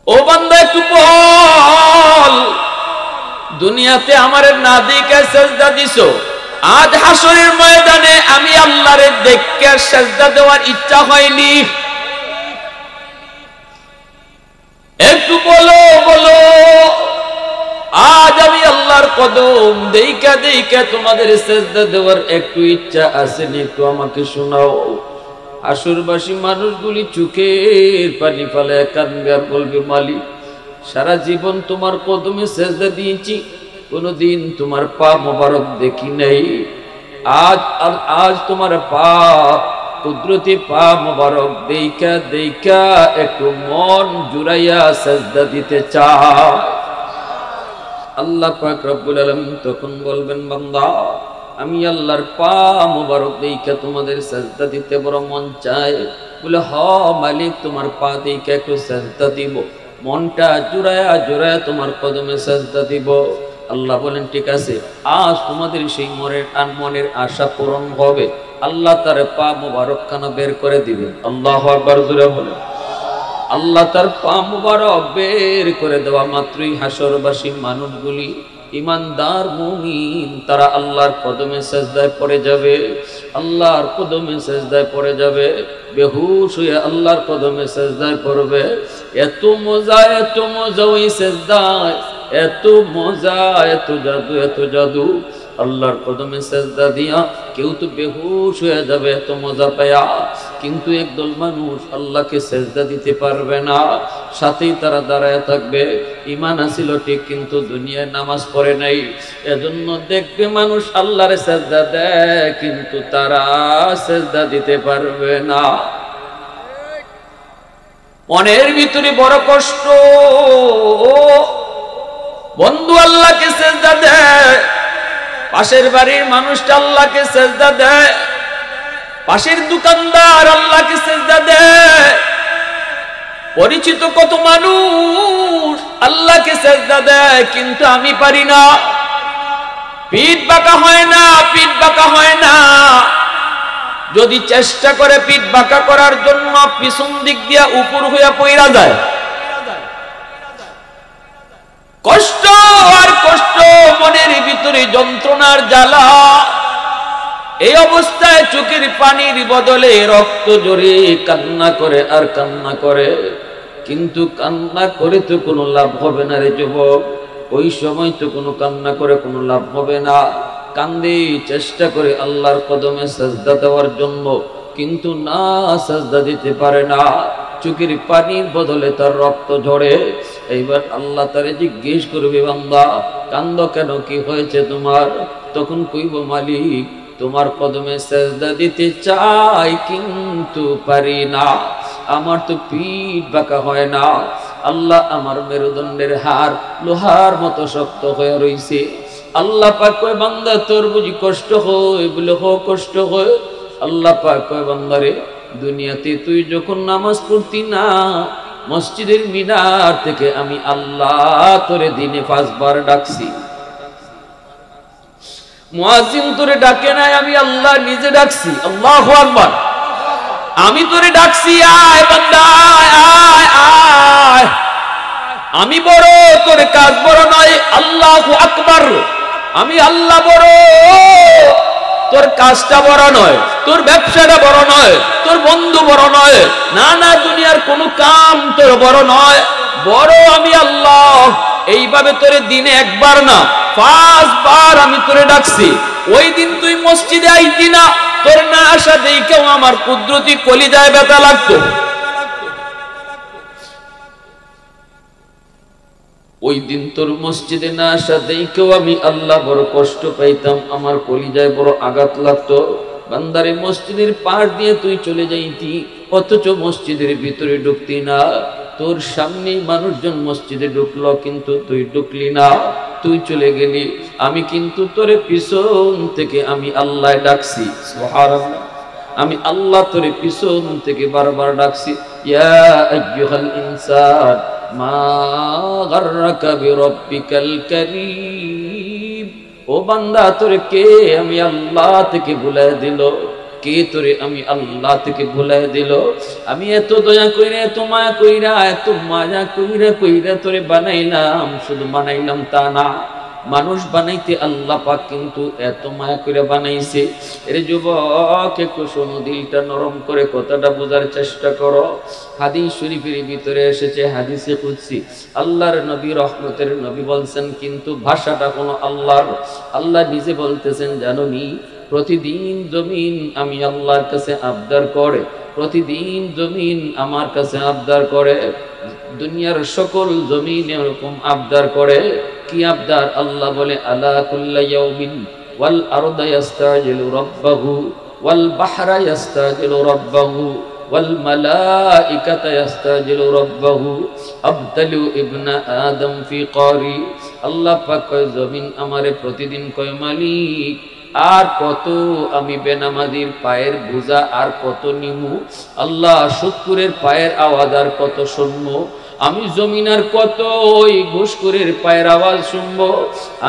ও বান্দা একটু বল, দুনিয়াতে আমারে না দেখে সেজদা দিছো, আজ হাসরের ময়দানে আমি আল্লাহরে দেখে সেজদা দেওয়ার ইচ্ছা হয়নি? একটু বলো বলো, আজ আমি আল্লাহর কদম দেইকা দেইকা তোমাদের সেজদা দেওয়ার একটু ইচ্ছা আসেনি? একটু আমাকে শোনাও। আসরবাসী মানুষগুলি চোখের পানি ফেলে কাঁদবে আর বলবে, মালিক সারা জীবন তোমার কদমে সেজদা দিয়েছি, কোনদিন তোমার পা মোবারক দেখি নাই। আজ তোমার পা কুদরতি পা মোবারক দেইকা দেইকা একটু মন জুড়াইয়া সেজদা দিতে চায়। আল্লাহ পাক রব্বুল আলামিন তখন বলবেন, বান্দা আমি আল্লাহর পা মোবারক দেইকা তোমাদের সেজদা দিতে বড় মন চায়। বলে, হ মালিক, তোমার পা দেইকা একটু সেজদা দিব, মনটা জুড়ায়া জুড়ায়া তোমার কদমে সেজদা দিব। আল্লাহ বলেন, ঠিক আছে, আজ তোমাদের সেই মনের আশা পূরণ হবে। আল্লাহ তার পা মোবারক খানা বের করে দিবেন। আল্লাহু আকবার জোরে বলেন। আল্লাহ তার পা মোবারক বের করে দেওয়া মাত্রই হাসরবাসী মানুষগুলি, ইমানদার মুমিন, তারা আল্লাহর কদমে সেজদায় পড়ে যাবে। আল্লাহর কদমে সেজদায় পড়ে যাবে, বেহুশ হয়ে আল্লাহর কদমে সেজদায় পড়বে। এত মজা ওই সেজদায়, এত মজা, এত জাদু, এত জাদু। আল্লাহর কদমে সেজদা দিয়া কেউ তো বেহুশ হয়ে যাবে এত মজা পায়া, কিন্তু একদল মানুষ আল্লাহকে সেজদা দিতে পারবে না, সাথেই তারা দাঁড়ায় থাকবে। ঈমান আছিল ঠিক, কিন্তু দুনিয়ায় নামাজ পড়ে নাই। এজন্য দেখবে মানুষ আল্লাহর সেজদা দেয়, কিন্তু তারা সেজদা দিতে পারবে না। মনের ভিতরে বড় কষ্ট, বন্ধু আল্লাহকে সেজদা দেয়, পাশের বাড়ির মানুষটা আল্লাহকে সেজদা দেয়, পাশের দোকানদার আল্লাহকে সেজদা দেয়, পরিচিত কত মানুষ আল্লাহকে সেজদা দেয়, কিন্তু আমি পারি না। পিঠ বাঁকা হয় না, পিঠ বাঁকা হয় না। যদি চেষ্টা করে পিঠ বাঁকা করার জন্য, পিছন দিক দিয়া উপর হইয়া পইরা যায়। কষ্ট আর কষ্ট, মনের ভিতরে যন্ত্রণার জ্বালা। এই অবস্থায় চোখের পানির বদলে রক্ত ঝরে কান্না করে আর কান্না করে, কিন্তু কান্না করে তো কোনো লাভ হবে না রে যুবক। ওই সময় তো কোনো কান্না করে কোনো লাভ হবে না। কান্দে, চেষ্টা করে আল্লাহর কদমে সেজদা দেওয়ার জন্য, কিন্তু না, সেজদা দিতে পারে না। চোখের পানির বদলে তার রক্ত ঝরে। এইবার আল্লাহ তারে জিজ্ঞেস করবে, বান্দা কান্দ কেন, কি হয়েছে তোমার? তখন কইব, মালিক তোমার কদমে সেজদা দিতে চাই, কিন্তু পারি না। আমার তো পিঠ বাঁকা হয় না। আল্লাহ, আমার মেরুদণ্ডের হাড় লোহার মতো শক্ত হয়ে রইছে। আল্লাহ পাক কয়, বান্দা তোর বুঝি কষ্ট হয়? বলে, হো কষ্ট হয়। আল্লাহ পাক কয়, বান্দারে দুনিয়াতে তুই যখন নামাজ পড়তি না, মসজিদের মিনার থেকে আমি আল্লাহ তোরে দিনে 5 বার ডাকছি। মুয়াজ্জিন তোরে ডাকে নাই, আমি আল্লাহ নিজে ডাকছি। আল্লাহু আকবার। আমি তোরে ডাকছি, আয় বান্দা আয় আয়। আমি বড়, তোর কাজ বড় নয়। আল্লাহু আকবার। আমি আল্লাহ বড়, তোর কাজটা বড় নয়, তোর ব্যবসাটা বড় নয়, তোর বন্ধু বড় নয়, না না, দুনিয়ার কোনো কাম তোর বড় নয়, বড় আমি আল্লাহ। এইভাবে তোরে দিনে 1 বার না 5 বার আমি তোরে ডাকছি। ওই দিন তুই মসজিদে আইতি না, তোর না আসা দেখেও আমার কুদরতি কলিজায় ব্যথা লাগতো। ওই দিন তোর মসজিদে না আসা দেখেও আমি আল্লাহ বড় কষ্ট পাইতাম, আমার কলিজায় বড় আঘাত লাগতো। বান্দারে মসজিদের পাশ দিয়ে তুই চলে যাইতি, অথচ মসজিদের ভিতরে ঢুকতি না। তোর সামনে মানুষজন মসজিদে ঢুকলো, কিন্তু তুই ঢুকলি না, তুই চলে গেলি। আমি কিন্তু তোরে পিছন থেকে আমি আল্লাহ ডাকছি। সুবহানাল্লাহ। আমি আল্লাহ তোরে পিছন থেকে বারবার ডাকছি। ইয়া আইয়ুহাল ইনসান মা গাররাকা বিরাব্বিকাল কারীম। ও বান্দা, তোরে কে আমি আল্লাহ থেকে ভুলাই দিল? কে তোরে আমি আল্লাহ থেকে ভুলাই দিল? আমি এত দয়া কইরা, এত মায়া কইরা, এত মায়া কইরা কইরা তোরে বানাইলাম। শুধু বানাইলাম তা না, মানুষ বানাইতে আল্লাহ পাক কিন্তু এত মায়া করে বানাইছে। এর যুবক একটু শোনো, দিলটা নরম করে কথাটা বোঝার চেষ্টা করো। হাদিস শরীফের ভিতরে এসেছে, হাদিসে কুদসি, আল্লাহর নবী, রহমতের নবী বলছেন, কিন্তু ভাষাটা কোনো আল্লাহর। আল্লাহ নিজে বলতেছেন, জানোনি প্রতিদিন জমিন আমি আল্লাহর কাছে আবদার করে, প্রতিদিন জমিন আমার কাছে আবদার করে। দুনিয়ার সকল জমিন এরকম আবদার করে। কি আবদার? আল্লাহ বলে, আলা কুল্লা ইয়াউমিন ওয়াল আরদা ইস্তাজিলু রাব্বাহু ওয়াল বাহরা ইস্তাজিলু রাব্বাহু ওয়াল মালাইকাতু ইস্তাজিলু রাব্বাহু আবদালু ইবনা আদম ফি কারি। আল্লাহ পাক কয়, জমিন আমারে প্রতিদিন কয়, মালিক আর কত আমি বেনামাজির পায়ের বোঝা আর কত নিমু? আল্লাহ শুকুরের পায়ের আওয়াজ আর কত শুনবো? আমি জমিন আর কত ওই ঘুষখোরের পায়ের আওয়াজ শুনবো?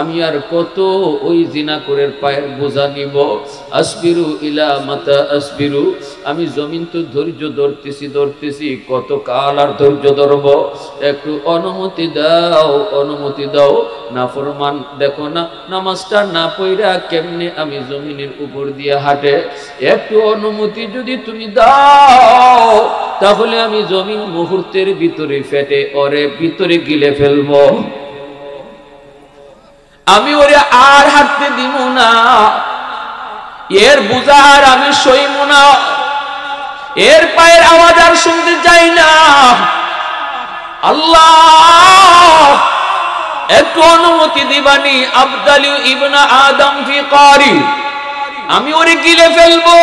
আমি আর কত ওই জিনাখোরের পায়ের বোঝা নিব? আসবিরু ইলা মাতা আসবিরু। আমি জমিন তো ধৈর্য ধরতেছি, কত কাল আর ধৈর্য ধরব? একটু অনুমতি দাও, অনুমতি দাও। নাফরমান দেখো না, নামাজটা না পড়া কেমনে আমি জমিনের উপর দিয়ে হাঁটে। একটু অনুমতি যদি তুমি দাও, তাহলে আমি জমিন মুহূর্তের ভিতরে ফেটে ওরে ভিতরে গিলে ফেলবো। আমি ওরে আর হাঁটতে দিব না, এর বোঝা আর আমি সইব না, এর পায়ের আওয়াজ আর শুনতে চাই না। আল্লাহ একটু অনুমতি দিবানি, আবদালু ইবনা আদম ফি কারি, আমি ওরে গিলে ফেলবো।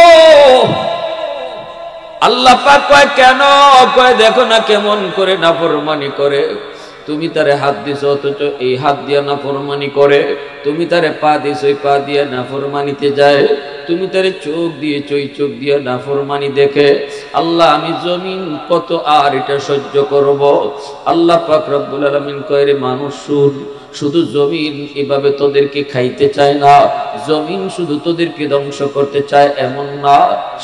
আল্লাহ পাক কয়, কেন? কয়, দেখো না কেমন করে নাফরমানি করে। তুমি তারে হাত দিছো, অথচ এই হাত দিয়া নাফরমানি করে। তুমি তারে পা দিছো, এই পা দিয়া নাফরমানিতে যায়। তুমি তারে চোখ দিয়েছো, এই চোখ দিয়া নাফরমানি দেখে। আল্লাহ আমি জমিন কত আর এটা সহ্য করব? আল্লাহ পাক রব্বুল আলামিন কয়, রে মানুষ শুন, শুধু জমিন এভাবে তোদেরকে খাইতে চায় না, জমিন শুধু তোদেরকে ধ্বংস করতে চায় এমন না,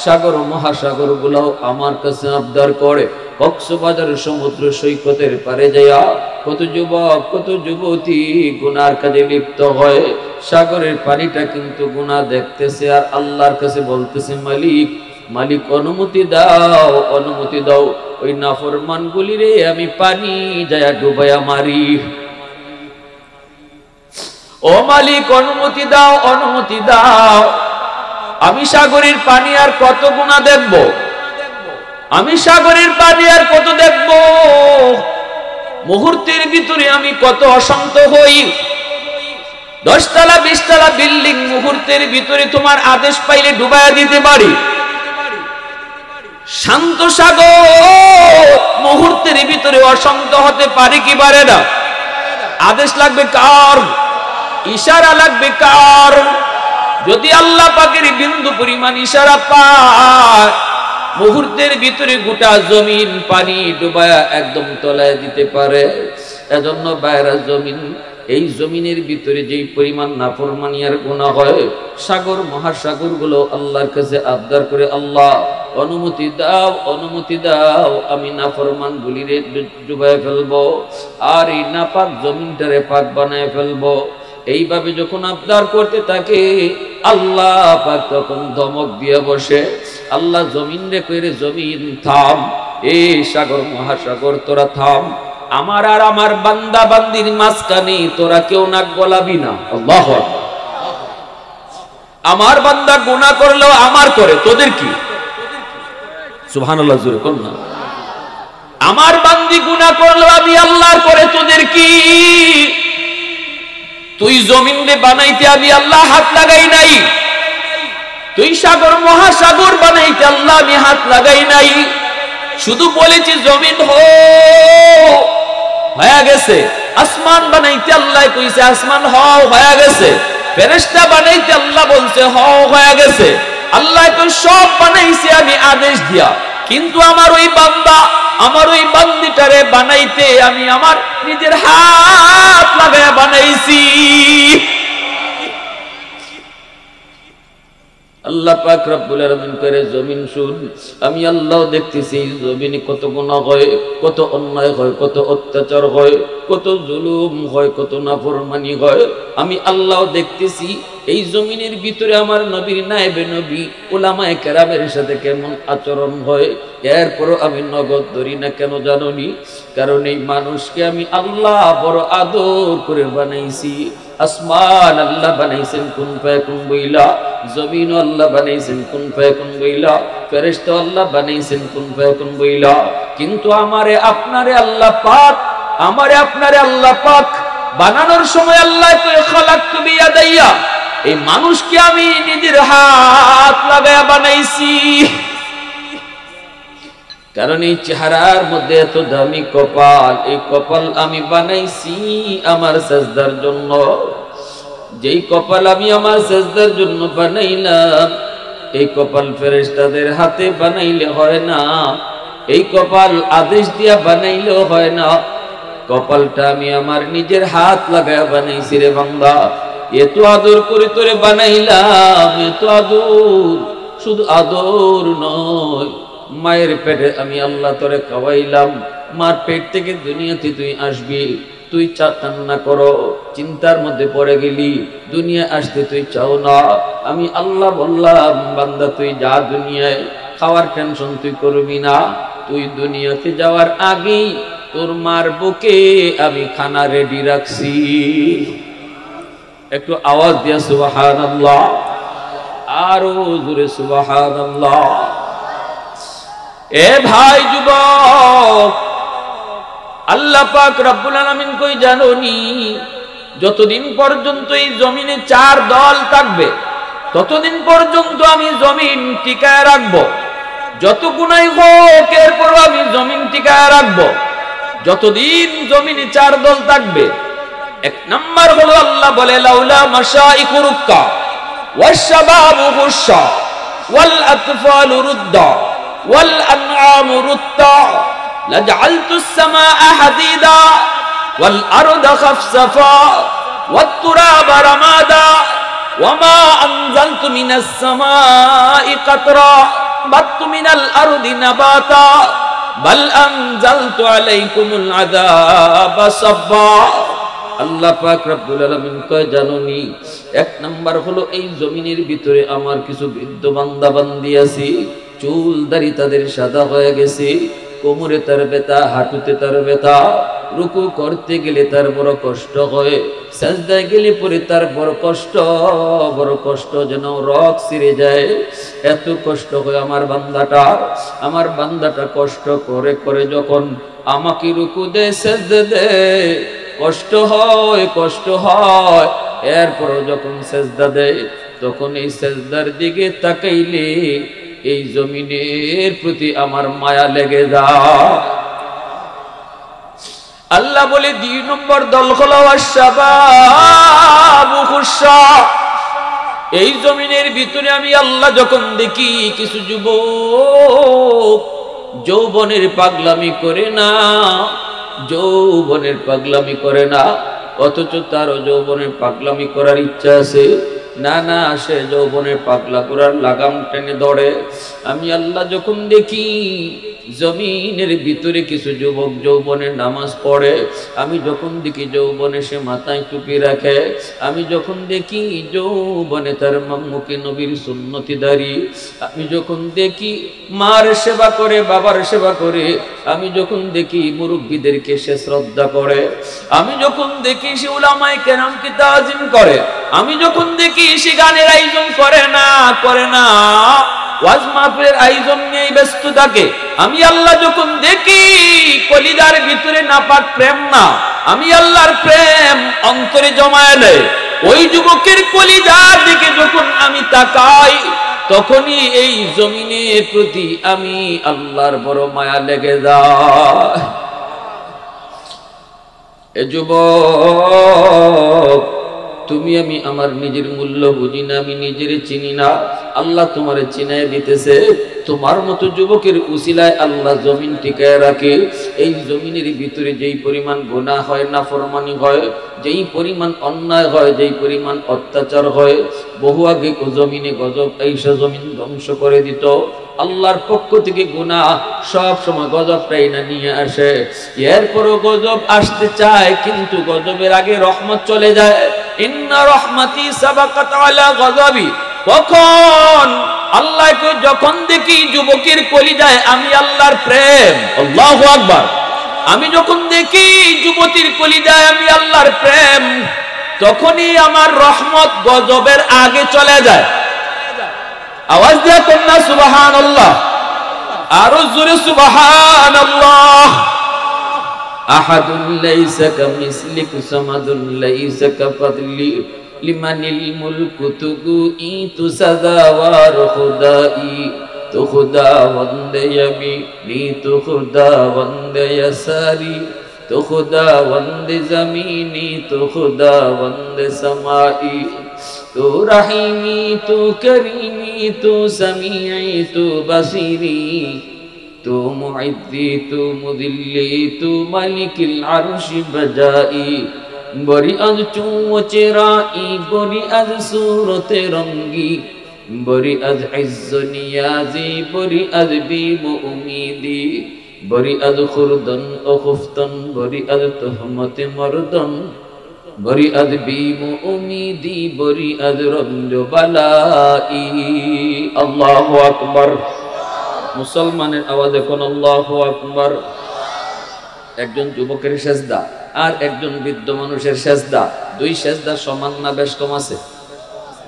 সাগর মহাসাগর গুলাও আমার কাছে আবদার করে। কক্সবাজার সমুদ্র সৈকতের পারে যাইয়া কত যুবক, কত যুবতী গুনার কাজে লিপ্ত হয়। সাগরের পানিটা কিন্তু গুনাহ দেখতেছে আর আল্লাহর কাছে বলতেছে, মালিক, মালিক অনুমতি দাও, অনুমতি দাও, ওই নাফরমান গুলিরে আমি পানি যায়া ডুবাইয়া মারি। ও মালিক অনুমতি দাও, অনুমতি দাও। আমি সাগরের পানি আর কত গুনাহ দেখব? আমি সাগরের পানি আর কত দেখব? মুহূর্তের ভিতরে আমি কত অশান্ত হই। 10 তলা 20 তলা বিল্ডিং মুহূর্তের ভিতরে তোমার আদেশ পাইলে ডুবাইয়া দিতে পারি। শান্ত সাগর মুহূর্তের ভিতরে অশান্ত হতে পারে কি পারে না? আদেশ লাগবে কার? ইশারা লাগবে কার? যদি আল্লাহ পাকের বিন্দু পরিমাণ ইশারা পায়, মুহূর্তের ভিতরে গোটা জমিন পানি ডুবায়া একদম তলায় দিতে পারে। এজন্য বাইরা জমিন, এই জমিনের ভিতরে যেই পরিমাণ নাফরমানি আর গুনাহ হয়, সাগর মহাসাগর গুলো আল্লাহর কাছে আবদার করে, আল্লাহ অনুমতি দাও, অনুমতি দাও, আমি নাফরমান গুলিরে ডুবায় ফেলবো আর এই নাপাক জমিনটারে পাক বানায় ফেলবো। এইভাবে যখন আবদার করতে থাকে, আল্লাহ পাক তখন ধমক দিয়ে বসে। আল্লাহ জমিন রে কইরে, জমিন থাম, এই সাগর মহাসাগর তোরা থাম, আমার আর আমার বান্দা বান্দির মাঝখানে তোরা কেউ নাক গলাবি না। আল্লাহু আকবার। আমার বান্দা গুনাহ করলেও আমার করে, তোদের কি? সুবহানাল্লাহ, জোরে কোন না। আমার বান্দি গুনাহ করলেও আমি আল্লাহর করে, তোদের কি? তুই জমিন রে বানাইতে আমি আল্লাহ হাত লাগাই নাই, তুই সাগর মহাসাগর বানাইতে আল্লাহ আমি হাত লাগাই নাই। শুধু বলেছি জমিন হয়ে গেছে। আসমান বানাইতে আল্লাহ কইছে আসমান হয়ে গেছে। ফেরেশতা বানাইতে আল্লাহ বলছে হয়ে গেছে। আল্লাহ তো সব বানাইছে আমি আদেশ দিয়া, কিন্তু আমার ওই বান্দা, আমার ওই বান্দিটারে বানাইতে আমি আমার নিজের হাত লাগায়া বানাইছি। আল্লাহ পাক রব্বুল আলামিন করে জমিন শুন, আমি আল্লাহ দেখতেছি জমিনে কত গুনাহ হয়, কত অন্যায় হয়, কত অত্যাচার হয়, কত জুলুম হয়, কত নাফরমানি হয়। আমি আল্লাহ দেখতেছি এই জমিনের ভিতরে আমার নবীর নায়েবে নবী উলামায়ে কেরামের সাথে কেমন আচরণ হয়। এরপরও আমি নগদ ধরি না, কেন জানোনি? কারণ এই মানুষকে আমি আল্লাহ বড় আদর করে বানাইছি। আসমান আল্লাহ বানাইছেন কুন ফায়াকুন বইলা, জমিন আল্লাহ বানাইছেন কুন ফায়াকুন বইলা, ফেরেশতা আল্লাহ বানাইছেন কুন ফায়াকুন বইলা। কিন্তু আমারে আপনারে আল্লাহ পাক, আমারে আপনারে আল্লাহ পাক বানানোর সময় আল্লাহ কয় খালাকতু বিয়াদাইয়া, এই মানুষকে আমি নিজের হাত লাগায়া বানাইছি। কারণ এই চেহারার মধ্যে এত দামি কপাল, এই কপাল আমি বানাইছি আমার সাজদার জন্য। যেই কপাল আমি আমার সাজদার জন্য বানাইলাম, এই কপাল ফেরেশতাদের হাতে বানাইলে হয় না, এই কপাল আদেশ দিয়া বানাইলেও হয় না। কপালটা আমি আমার নিজের হাত লাগায়া বানাইছি রে বান্দা। এত আদর করে তোরে বানাইলাম, এত আদর, শুধু আদর নয়, মায়ের পেটে আমি আল্লাহ তোরে খাওয়াইলাম। মার পেট থেকে দুনিয়াতে তুই আসবি, তুই কান্না করো, চিন্তার মধ্যে পড়ে গেলি, দুনিয়া আসতে তুই চাও না। আমি আল্লাহ বললাম বান্দা তুই যা দুনিয়ায়, খাওয়ার টেনশন তুই করবি না। তুই দুনিয়াতে যাওয়ার আগেই তোর মার বুকে আমি খানা রেডি রাখছি। একটু আওয়াজ দিয়া সুবহানাল্লাহ, আরো জোরে সুবহানাল্লাহ। এ ভাই যুবক, আল্লাহ পাক রব্বুল আলামিন কই জানোনি? যতদিন পর্যন্ত এই জমিনে চার দল থাকবে, ততদিন পর্যন্ত আমি জমিন টিকায় রাখবো। যত গুনাহ হোক এরপরও আমি জমিন টিকায় রাখবো, যতদিন জমিনে চার দল থাকবে। এক নাম্বার হলো আল্লাহ বলে লাউলা মাশাইকু রুক্কা ওয়াশশাবাবু হুশা ওয়াল আতফালু রুদ্দা ওয়াল আনআমু রুত্তা লাজআলতুস সামাআ হাদিদা ওয়াল আরদা খাফসাফা ওয়াত তুরাবা রামাদা ওয়ামা আনজালতু মিনাস সামাই কাতরা বাততু মিনাল আরদি নাবাতা বাল আনজালতু আলাইকুমুল আযাবা সাব্বা। আল্লাহ পাক রব্বুল আলামিন কয় জানোনি? এক নাম্বার হলো এই জমিনের ভিতরে আমার কিছু বৃদ্ধ বান্দা বান্দি আছে, চুল দাড়ি তাদের সাদা হয়ে গেছে, কোমরে তার ব্যথা, হাঁটুতে তার ব্যথা, রুকু করতে গেলে তার বড় কষ্ট হয়, সাজদায় গেলে পরে তার বড় কষ্ট যেন রক ছিঁড়ে যায়, এত কষ্ট হয় আমার বান্দাটা কষ্ট করে করে যখন আমাকে রুকু দেয়, সাজদা দেয়, কষ্ট হয়। এরপরও যখন সাজদা দেয়, তখন এই সাজদার দিকে তাকাইলে এই জমিনের প্রতি আমার মায়া লেগে যায়। আল্লাহ বলে ২ নম্বর দল হলো আশ-শাবাবু হুশা। এই জমিনের ভিতরে আমি আল্লাহ যখন দেখি কিছু যুবক যৌবনের পাগলামি করে না, অথচ তারও যৌবনের পাগলামি করার ইচ্ছা আছে, না সে যৌবনের পাগলা করার লাগাম টেনে ধরে। আমি আল্লাহ যখন দেখি জমিনের ভিতরে কিছু যুবক যৌবনে নামাজ পড়ে, আমি যখন দেখি যৌবনে সে মাথায় টুপি রাখে, আমি যখন দেখি যৌবনে তার মুখে নবীর সুন্নতি দাঁড়ি, আমি যখন দেখি মার সেবা করে, বাবার সেবা করে, আমি যখন দেখি মুরব্বীদেরকে সে শ্রদ্ধা করে, আমি যখন দেখি সে উলামায়ে কেরামকে তাজিম করে, আমি যখন দেখি সে গানের আয়োজন করে না ওয়াজ মাহফিলের আয়োজন নিয়ে ব্যস্ত থাকে, আমি আল্লাহ যখন দেখি কলিজার ভিতরে নাপাক প্রেম না, আমি আল্লাহর প্রেম অন্তরে জমায়ে নেয়, ওই যুবকের কলিজার দিকে যখন আমি তাকাই, তখনই এই জমিনের প্রতি আমি আল্লাহর বড় মায়া লেগে যায়। এ যুবক, তুমি আমি আমার নিজের মূল্য বুঝি না, আমি নিজের চিনি না, আল্লাহ তোমারে চিনায় দিতেছে। তোমার মতো যুবকের উসিলায় আল্লাহ জমিন টিকায় রাখে। এই জমিনের ভিতরে যেই পরিমাণ গুনাহ হয়, নাফরমানি হয়, যেই পরিমাণ অন্যায় হয়, যেই পরিমাণ অত্যাচার হয়, বহু আগে জমিনে গজব এইসব জমিন ধ্বংস করে দিত। আল্লাহর পক্ষ থেকে গুনাহ সব সময় গজবটাই না নিয়ে আসে। এরপরও গজব আসতে চায়, কিন্তু গজবের আগে রহমত চলে যায়। ইন্না রহমতি সাবাকাত আলা গজবি। কখন আল্লাহকে যখন দেখি যুবকের কলিজায় আমি আল্লাহর প্রেম, আল্লাহু আকবার, আমি যখন দেখি যুবতীর কলিজায় আমি আল্লাহর প্রেম, তখনই আমার রহমত গজবের আগে চলে যায়। আওয়াজ দিয়া কন্যা সুবহানাল্লাহ, আরো জোরে সুবহানাল্লাহ। আহাদুন লাইসা কামিসলিক সামাদুন লাইসা কাফাদলি লিমানিল মুলকু তুগুই তুসাদাওয়ার খুদাই তো খুদা বন্দে ইয়ামিনি তো খুদা বন্দে ইয়াসারি তো খুদা বন্দে জমিনি তো খুদা বন্দে সামাই তো রহিমি তো করিমি তো সামিঈ তো বসিরি তো মুইদ্দি তো মুদিল্লি তো মালিকিল আরশি বজাই বরি আজ চুচেরাই বরি আজ সুরতে রঙ্গি বরি আজ ইজ্জ নিয়াজি বরি আজ বিম উমিদি বরি আজ খুরদন ও খুফতন বরি আজ তুহমতে মরদন বরি আজ বিম উমিদি বরি আজ রঞ্জ বালাই। আল্লাহু আকবার। মুসলমানের আওয়াজ এখন আল্লাহু আকবার। একজন যুবকের সেজদা আর একজন বৃদ্ধ মানুষের সেজদা, দুই সেজদা সমান না বেশ কম আছে?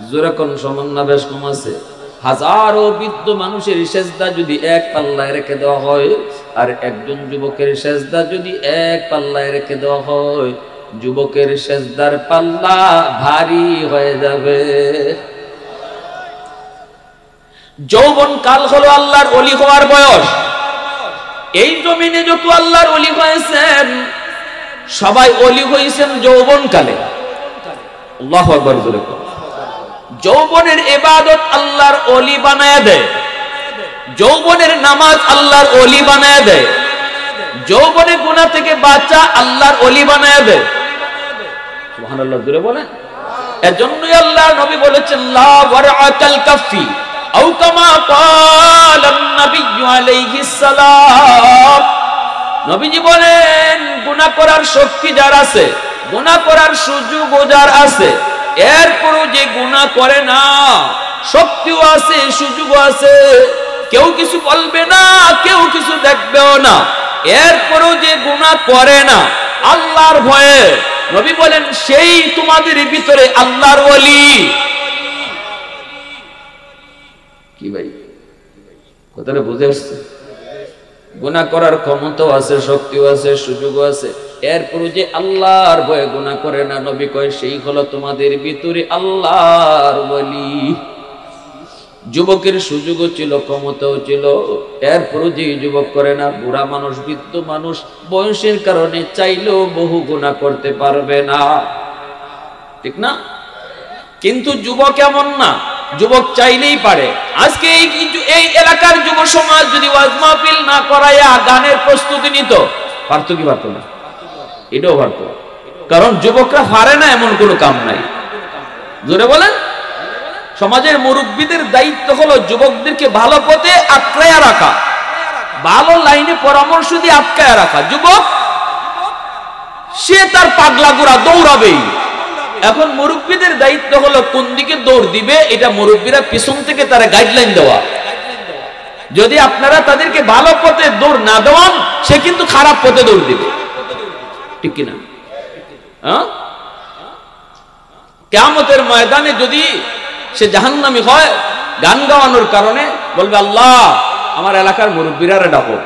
জোরে কোন সমান না বেশ কম আছে? হাজারো বৃদ্ধ মানুষের সেজদা যদি এক পাল্লায় রেখে দেওয়া হয়, আর একজন যুবকের সেজদা যদি এক পাল্লায় রেখে দেওয়া হয়, যুবকের সেজদার পাল্লা ভারী হয়ে যাবে। যৌবন কাল হলো আল্লাহর ওলি হওয়ার বয়স। এই জমিনে যত আল্লাহর ওলি হয়েছেন, সবাই ওলি হয়েছেন যৌবন কালে। আল্লাহু আকবার জোরে বলুন। যৌবনের ইবাদত আল্লাহর ওলি বানায় দেয়, যৌবনের নামাজ আল্লাহর ওলি বানায় দেয়, যৌবনে গুনাহ থেকে বাঁচা আল্লাহর ওলি বানায় দেয়। সুবহানাল্লাহ জোরে বলেন। এজন্যই আল্লাহর নবী বলেছেন লা ওয়ারআতাল কাফি আও কামা ক্বালান নবী আলাইহিস সালাম। নবীজি বলেন গুনাহ করার শক্তি যার আছে, গুনাহ করার সুযোগ যার আছে, এরপরও যে গুনাহ করে না, শক্তিও আছে সুযোগও আছে, কেউ কিছু বলবে না, কেউ কিছু দেখবেও না, এরপরও যে গুনাহ করে না আল্লাহর ভয়ে, নবী বলেন সেই তোমাদের ভিতরে আল্লাহর ওলি। কি ভাই কথাটা বুঝে আসছে? গুনাহ করার ক্ষমতাও আছে, শক্তিও আছে, সুযোগও আছে, এরপরও যে আল্লাহর ভয়ে গুনাহ করে না, নবী কয় সেই হলো তোমাদের ভিতরে আল্লাহর ওলি। যুবকের সুযোগও ছিল, ক্ষমতাও ছিল, এরপরও যে যুবক করে না, বুড়া মানুষ, বৃদ্ধ মানুষ বয়সের কারণে চাইলেও বহু গুনাহ করতে পারবে না, ঠিক না? কিন্তু যুবক এমন না, যুবক চাইলেই পারে। আজকে এই এলাকার যুব সমাজ যদি ওয়াজ মাহফিল না করাইয়া গানের প্রস্তুতি নিত, পারতো কি পারতো না? এটাও পারতো, কারণ যুবকরা পারে না এমন কোনো কাম নাই। জোরে বলেন। সমাজের মুরব্বীদের দায়িত্ব হলো যুবকদেরকে ভালো পথে আটকায়া রাখা, ভালো লাইনে পরামর্শ দিয়ে আটকায়া রাখা। যুবক সে তার পাগলা গোড়া দৌড়াবেই। এখন মুরব্বীদের দায়িত্ব হলো কোন দিকে দৌড় দিবে, এটা মুরব্বীরা পিছন থেকে তারা গাইডলাইন দেওয়া। যদি আপনারা তাদেরকে ভালো পথে দৌড় না দেওয়ান, সে কিন্তু খারাপ পথে দৌড় দিবে, ঠিক কিনা? কিয়ামতের ময়দানে যদি সে জাহান্নামী হয়, গান গাওয়ানোর কারণে বলবে আল্লাহ আমার এলাকার মুরব্বীরা ডাকো,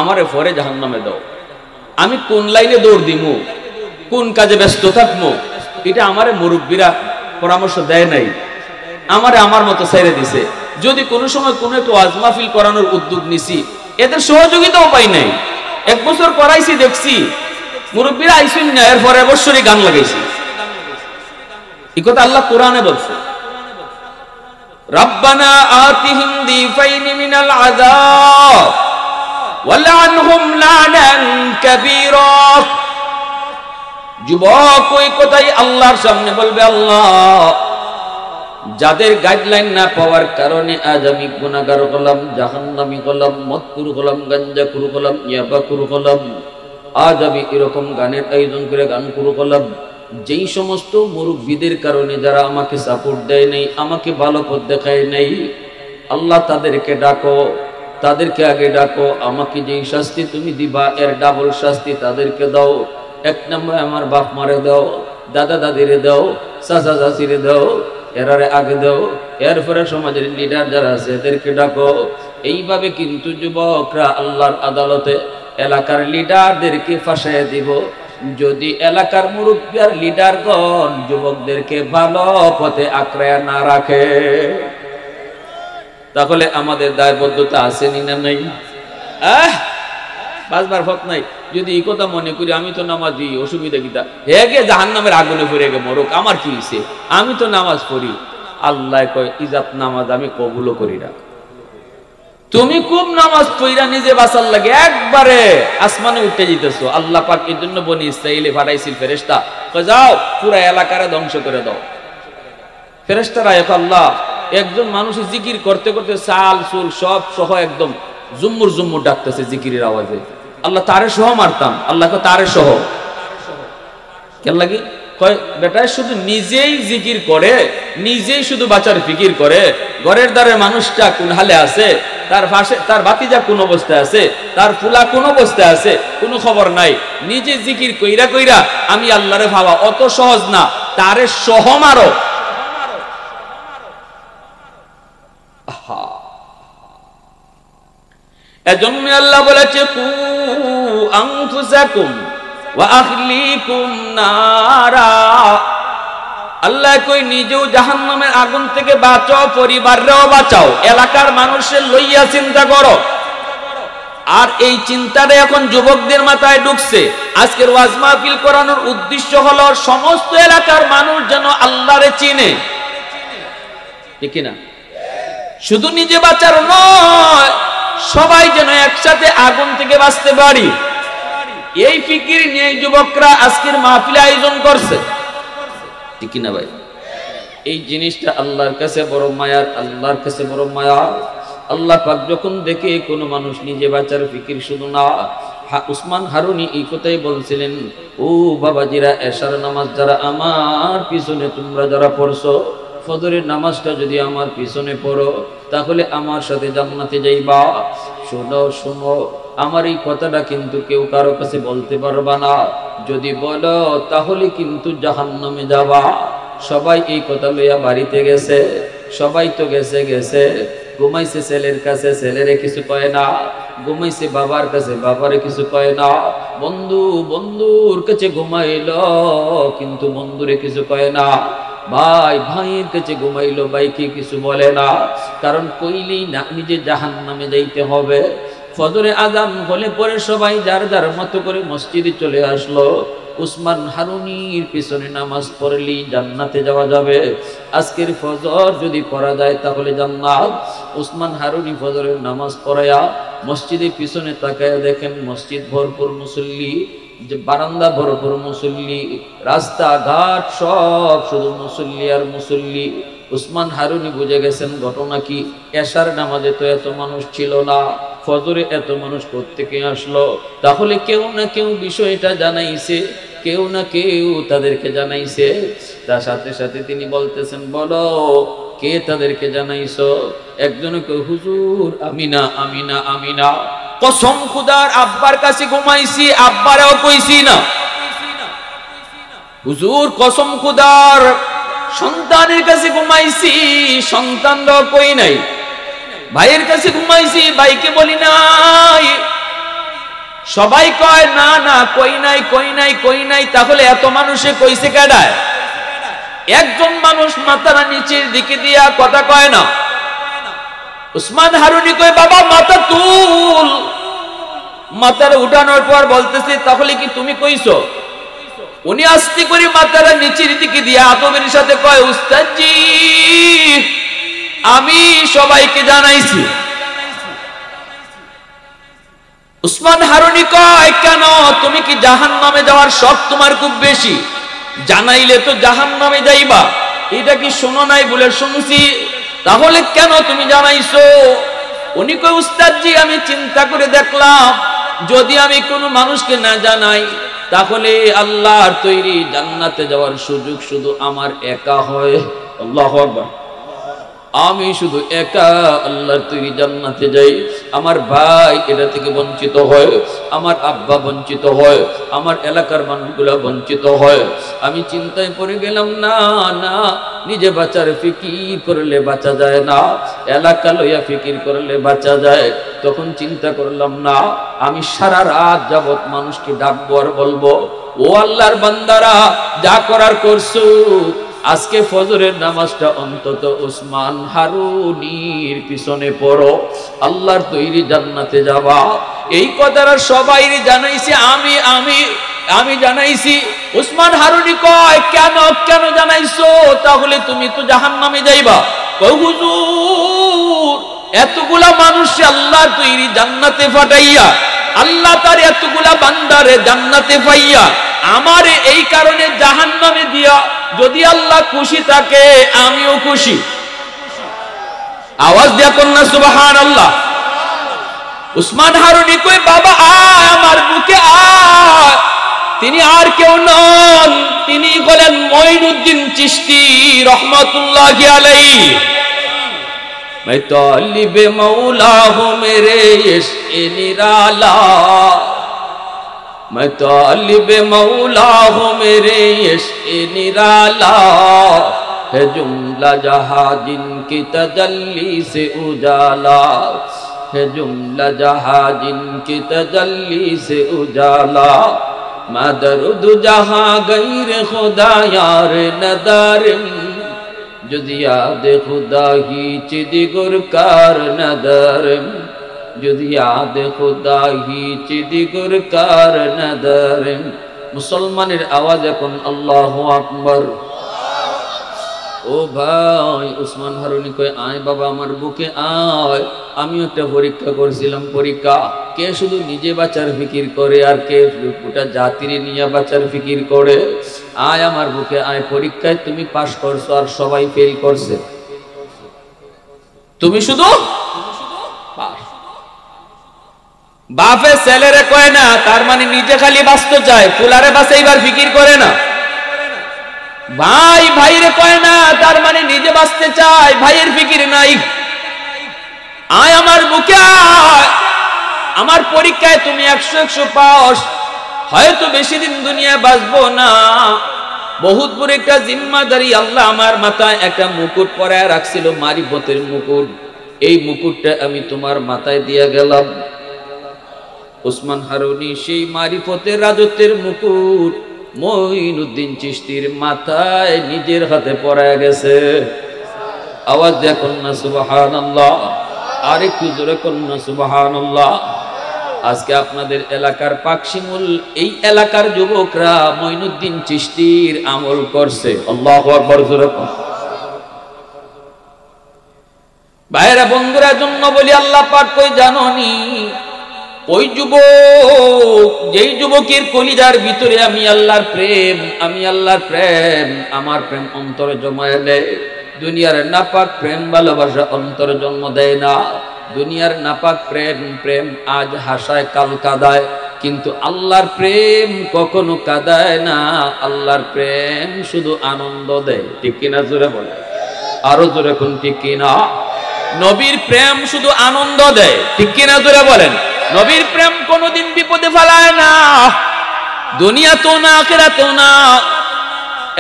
আমারে পরে জাহান্নামে দাও। আমি কোন লাইনে দৌড় দিমু, কোন কাজে ব্যস্ত থাকবো, এটা আমারে মুরব্বীরা পরামর্শ দেয় নাই, আমারে আমার মতো ছেড়ে দিছে। যদি কোনো সময় কোনো একটু ওয়াজ মাহফিল করানোর উদ্যোগ নিছি, এদের সহযোগিতাও পাই নাই। 1 বছর করাইছি, দেখছি মুরব্বীরা আইসুন না, এর পরের বছরই গান লাগাইছি। এই কথা আল্লাহ কোরআনে বলছে, রব্বানা আতিহিম দিফাইনি মিনাল আযাব ওয়ালআনহুম লানান কাবীরা। যুবক ওই কথাই আল্লাহর সামনে বলবে, আল্লাহ যাদের গাইডলাইন না পাওয়ার কারণে আজ আমি গুনাহগার হলাম, জাহান্নামী হলাম, মদকুর হলাম, গাঞ্জাকুর হলাম, ইয়াবাকুর হলাম, আজ আমি এরকম গানের আয়োজন করে গান শুরু করলাম, যেই সমস্ত মুরব্বীদের কারণে যারা আমাকে সাপোর্ট দেয় নাই, আমাকে ভালো পথ দেখায় নাই, আল্লাহ তাদেরকে ডাকো, তাদেরকে আগে ডাকো, আমাকে যেই শাস্তি তুমি দিবা এর ডাবল শাস্তি তাদেরকে দাও। এক নম্বরে আমার বাপ মারে দাও, দাদা দাদিরে দাও, চাচা চাচিরে দাও, এরারে আগে দাও, এরপরে সমাজের লিডার যারা আছে এদেরকে ডাকো। এইভাবে কিন্তু যুবকরা আল্লাহর আদালতে এলাকার লিডারদেরকে ফাঁসাইয়া দিব। যদি এলাকার মুরব্বী আর লিডারগণ যুবকদেরকে ভালো পথে আঁকড়ায়া না রাখে, তাহলে আমাদের দায়বদ্ধতা আছে না নাই? বাঁচবার পথ নাই। যদি এই কথা মনে করি আমি তো নামাজি, অসুবিধা কিতা, হে গে জাহান্নামের আগুনে পড়ে গে মরক, আমার কি হইছে, আমি তো নামাজ পড়ি। আল্লাহ কয় ইজাত নামাজ আমি কবুলও করি না। তুমি খুব নামাজ পড়া নিজে বাঁচার লাগে একবারে আসমানে উঠে যেতেছো। আল্লাহ পাক এর জন্য বনি ইসরাইলে পাঠাইছিল ফেরেশতা, কয় যাও পুরা এলাকারে ধ্বংস করে দাও। ফেরেশতারা এক আল্লাহ একজন মানুষের জিকির করতে করতে চাল চুল সব সহ একদম জুম্মুর জুম্মুর ডাকতেছে জিকিরের আওয়াজে। আল্লাহ তারে সহ মারতাম। আল্লাহ কয় তারে সহ কেন লাগি? কয় বেটা শুধু নিজেই জিকির করে, নিজেই শুধু বাঁচার ফিকির করে, ঘরের দ্বারে মানুষটা কোন হালে আছে, তার পাশে তার বাতিজা কোন অবস্থায় আছে, তার ফুলা কোন অবস্থায় আছে, কোনো খবর নাই। নিজে জিকির কইরা কইরা আমি আল্লাহরে ভাবা অত সহজ না, তারে সহ মারো। এজন্য আল্লাহ বলেছে কু আনফুসাকুম ওয়া আহলিকুম নারা। আল্লাহ কই নিজেও জাহান্নামের আগুন থেকে বাঁচাও, পরিবাররেও বাঁচাও, এলাকার মানুষের লইয়া চিন্তা করো। আর এই চিন্তাটা এখন যুবকদের মাথায় ঢুকছে। আজকের ওয়াজ মাহফিল করানোর উদ্দেশ্য হলো সমস্ত এলাকার মানুষ যেন আল্লাহরে চিনে, ঠিক না? শুধু নিজে বাঁচার নয়, সবাই যেন একসাথে আগুন থেকে বাঁচতে পারি, এই ফিকির নিয়ে যুবকরা আজকের মাহফিল আয়োজন করছে, ঠিক না ভাই? এই জিনিসটা আল্লাহর কাছে বড় মায়ার, আল্লাহর কাছে বড় মায়া। আল্লাহ পাক যখন দেখে কোনো মানুষ নিজে বাঁচার ফিকির শুধু না, উসমান হারুনি এই কথাই বলছিলেন, ও বাবাজিরা, এশার নামাজ যারা আমার পিছনে তোমরা যারা পড়ছো, ফজরের নামাজটা যদি আমার পিছনে পড়ো তাহলে আমার সাথে জান্নাতে যাইবা। শোনো শোনো, আমার এই কথাটা কিন্তু কেউ কারো কাছে বলতে পারবা না, যদি বলো তাহলে কিন্তু জাহান্নামে যাবা। সবাই এই কথা লইয়া বাড়িতে গেছে, সবাই তো গেছে গেছে, ঘুমাইছে ছেলের কাছে, ছেলেরে কিছু কয় না, ঘুমাইছে বাবার কাছে, বাবারে কিছু কয় না, বন্ধু বন্ধুর কাছে ঘুমাইল কিন্তু বন্ধুরে কিছু কয় না, ভাই ভাইয়ের কাছে ঘুমাইলো, ভাইকে কিছু বলে না, কারণ কইলেই না নিজে জাহান্নামে যাইতে হবে। ফজরে আযান হলে পরে সবাই যার যার মতো করে মসজিদে চলে আসলো। উসমান হারুনির পিছনে নামাজ পড়লেই জান্নাতে যাওয়া যাবে। আজকের ফজর যদি পড়া যায় তাহলে জান্নাত। উসমান হারুনি ফজরের নামাজ পড়ায়া মসজিদের পিছনে তাকায়া দেখেন মসজিদ ভরপুর মুসল্লি, যে বারান্দা ভরপুর মুসল্লি, রাস্তাঘাট সব শুধু মুসল্লি আর মুসল্লি। উসমান হারুনি বুঝে গেছেন ঘটনা কি, এশার নামাজে তো এত মানুষ ছিল না, ফজরে এত মানুষ কোত্থেকে আসলো? তাহলে কেউ না কেউ বিষয়টা জানাইছে, কেউ না কেউ তাদেরকে জানাইছে। তার সাথে সাথে তিনি বলতেছেন, বলো কে তাদেরকে জানাইছো? একজনে কই, হুজুর আমি না আমি না আমি না, কসম খুদার আব্বার কাছে ঘুমাইছি, আব্বারেও কইছি না। হুজুর কসম খুদার সন্তানের কাছে ঘুমাইছি, সন্তানরাও কই নাই। ভাইয়ের কাছে ঘুমাইছি, ভাইকে বলি নাই। সবাই কয় না না, কই নাই কই নাই কই নাই। তাহলে এত মানুষে কইছে কেডায়? একজন মানুষ মাথার নিচের দিকে দিয়া কথা কয় না। উসমান হারুনি কয়, বাবা মাথা তুল। মাথার উঠানোর পর বলতেছে, তাহলে কি তুমি কইছো? উনি আস্তে করে মাথাটা নিচের দিকে দিয়ে আদবের সাথে কয়, উস্তাদজি আমি সবাইকে জানাইছি। উসমান হারুনি কয়, কেন তুমি কি জাহান্নামে যাওয়ার শখ তোমার খুব বেশি? জানাইলে তো জাহান্নামে যাইবা, এটা কি শোনো নাই? বলে শুনছি। তাহলে কেন তুমি জানাইছো? উনি কয়, উস্তাদজি আমি চিন্তা করে দেখলাম যদি আমি কোনো মানুষকে না জানাই তাহলে আল্লাহর তৈরি জান্নাতে যাওয়ার সুযোগ শুধু আমার একা হয়। আল্লাহু আকবার। আমি শুধু একা আল্লাহর তৈরি জান্নাতে যাই, আমার ভাই এটা থেকে বঞ্চিত হয়, আমার আব্বা বঞ্চিত হয়, আমার এলাকার মানুষগুলা বঞ্চিত হয়। আমি চিন্তায় পড়ে গেলাম, না না, নিজে বাঁচার ফিকির করলে বাঁচা যায় না, এলাকা লইয়া ফিকির করলে বাঁচা যায়। তখন চিন্তা করলাম, না আমি সারা রাত যাবত মানুষকে ডাকবো আর বলবো, ও আল্লাহর বান্দারা যা করার করছো, আজকে ফজরের নামাজটা অন্তত উসমান হারুনির পিছনে পড়ো, আল্লাহর তৈরি জান্নাতে যাবা। এই কথাটা সবাই জানাইছি, আমি জানাইছি। উসমান হারুনি কয়, কেন কেন জানাইছো? তাহলে তুমি তো জাহান্নামে যাইবা। কয়, হুজুর এতগুলা মানুষ আল্লাহর তৈরি জান্নাতে ফাটাইয়া, আল্লাহ তার এতগুলা বান্দারে জান্নাতে পাইয়া আমারে এই কারণে জাহান্নামে দিয়া যদি আল্লাহ খুশি থাকে আমিও খুশি। আওয়াজ দিয়া কন্যা সুবহানাল্লাহ। উসমান হারুনি কই, বাবা আয় আমার বুকে আয়। তিনি আর কেউ নন, তিনি হলেন মঈনুদ্দিন চিশতি রহমাতুল্লাহি আলাইহি। मैं तालिब मौला हूँ मेरे इश्क़ निराला, मैं तालिब मौला हूँ मेरे इश्क़ निराला, है जुमला जहाँ जिनकी तजल्ली से उजाला, है जुमला जहाँ जिनकी तजल्ली से उजाला, मैं दर्द जहाँ गैर खुदा यार नदारिम, যদি আদে খুদা হি চিদিগুর কার নদরম, যদি আদে খুদা হি চিদিগুর কার নদরম। মুসলমানের আওয়াজ এখন আল্লাহু আকবার। ও ভাই, উসমান হারুনি কয়, আয় বাবা আমার বুকে আয়। আমি একটা পরীক্ষা করেছিলাম, পরীক্ষা কে শুধু নিজে বাঁচার ফিকির করে আর কে গোটা জাতির নিয়ে বাঁচার ফিকির করে। আয় আমার বুকে আয়, পরীক্ষায় তুমি পাস করছো আর সবাই ফেল করছে, তুমি শুধু পাস। বাপে ছেলেরে কয় না, তার মানে নিজে খালি বাঁচতে চায়, ফুলারে বাঁচাইবার ফিকির করে না। ভাই ভাইরে কয় না, তার মানে নিজে বাঁচতে চায়, ভাইয়ের ফিকির নাই। আয় আমার বুকে আয়, আমার পরীক্ষায় তুমি 100 পাস। হয়তো বেশি দিন দুনিয়ায় বাঁচবো না, বহুত বড় একটা জিম্মাদারি আল্লাহ আমার মাথায় একটা মুকুট পরায় রাখছিল, মারিফতের মুকুট। এই মুকুটটা আমি তোমার মাথায় দিয়া গেলাম। উসমান হারুনি সেই মারিফতের রাজত্বের মুকুট মঈনুদ্দিন চিশতির মাথায় নিজের হাতে পরায় গেছে। আওয়াজ দিয়া কন্যা সুবহানাল্লাহ, আরেকটু জোরে কন্যা সুবহানাল্লাহ। আজকে আপনাদের এলাকার পাকশিমুল, এই এলাকার যুবকরা মঈনুদ্দিন চিশতির আমল করছে। আল্লাহু আকবার, জোরে কর। ভাইরা বন্ধুরা জন্য বলি, আল্লাহ পাক কই জানোনি? ওই যুবক, যেই যুবকের কলিজার ভিতরে আমি আল্লাহর প্রেম, আমি আল্লাহর প্রেম, আমার প্রেম অন্তরে জমায়ে দেয়। দুনিয়ার নাপাক প্রেম ভালোবাসা অন্তরে জন্ম দেয় না। দুনিয়ার নাপাক প্রেম আজ হাসায় কাল কাঁদায়, কিন্তু আল্লাহর প্রেম কখনো কাঁদায় না। আল্লাহর প্রেম শুধু আনন্দ দেয়। ঠিক কিনা? জোরে বলে, আরো জোরে কোন ঠিক কিনা? নবীর প্রেম শুধু আনন্দ দেয়। ঠিক কিনা? জোরে বলেন। নবীর প্রেম কোনদিন বিপদে ফেলায় না, দুনিয়াতেও না আখিরাতেও না।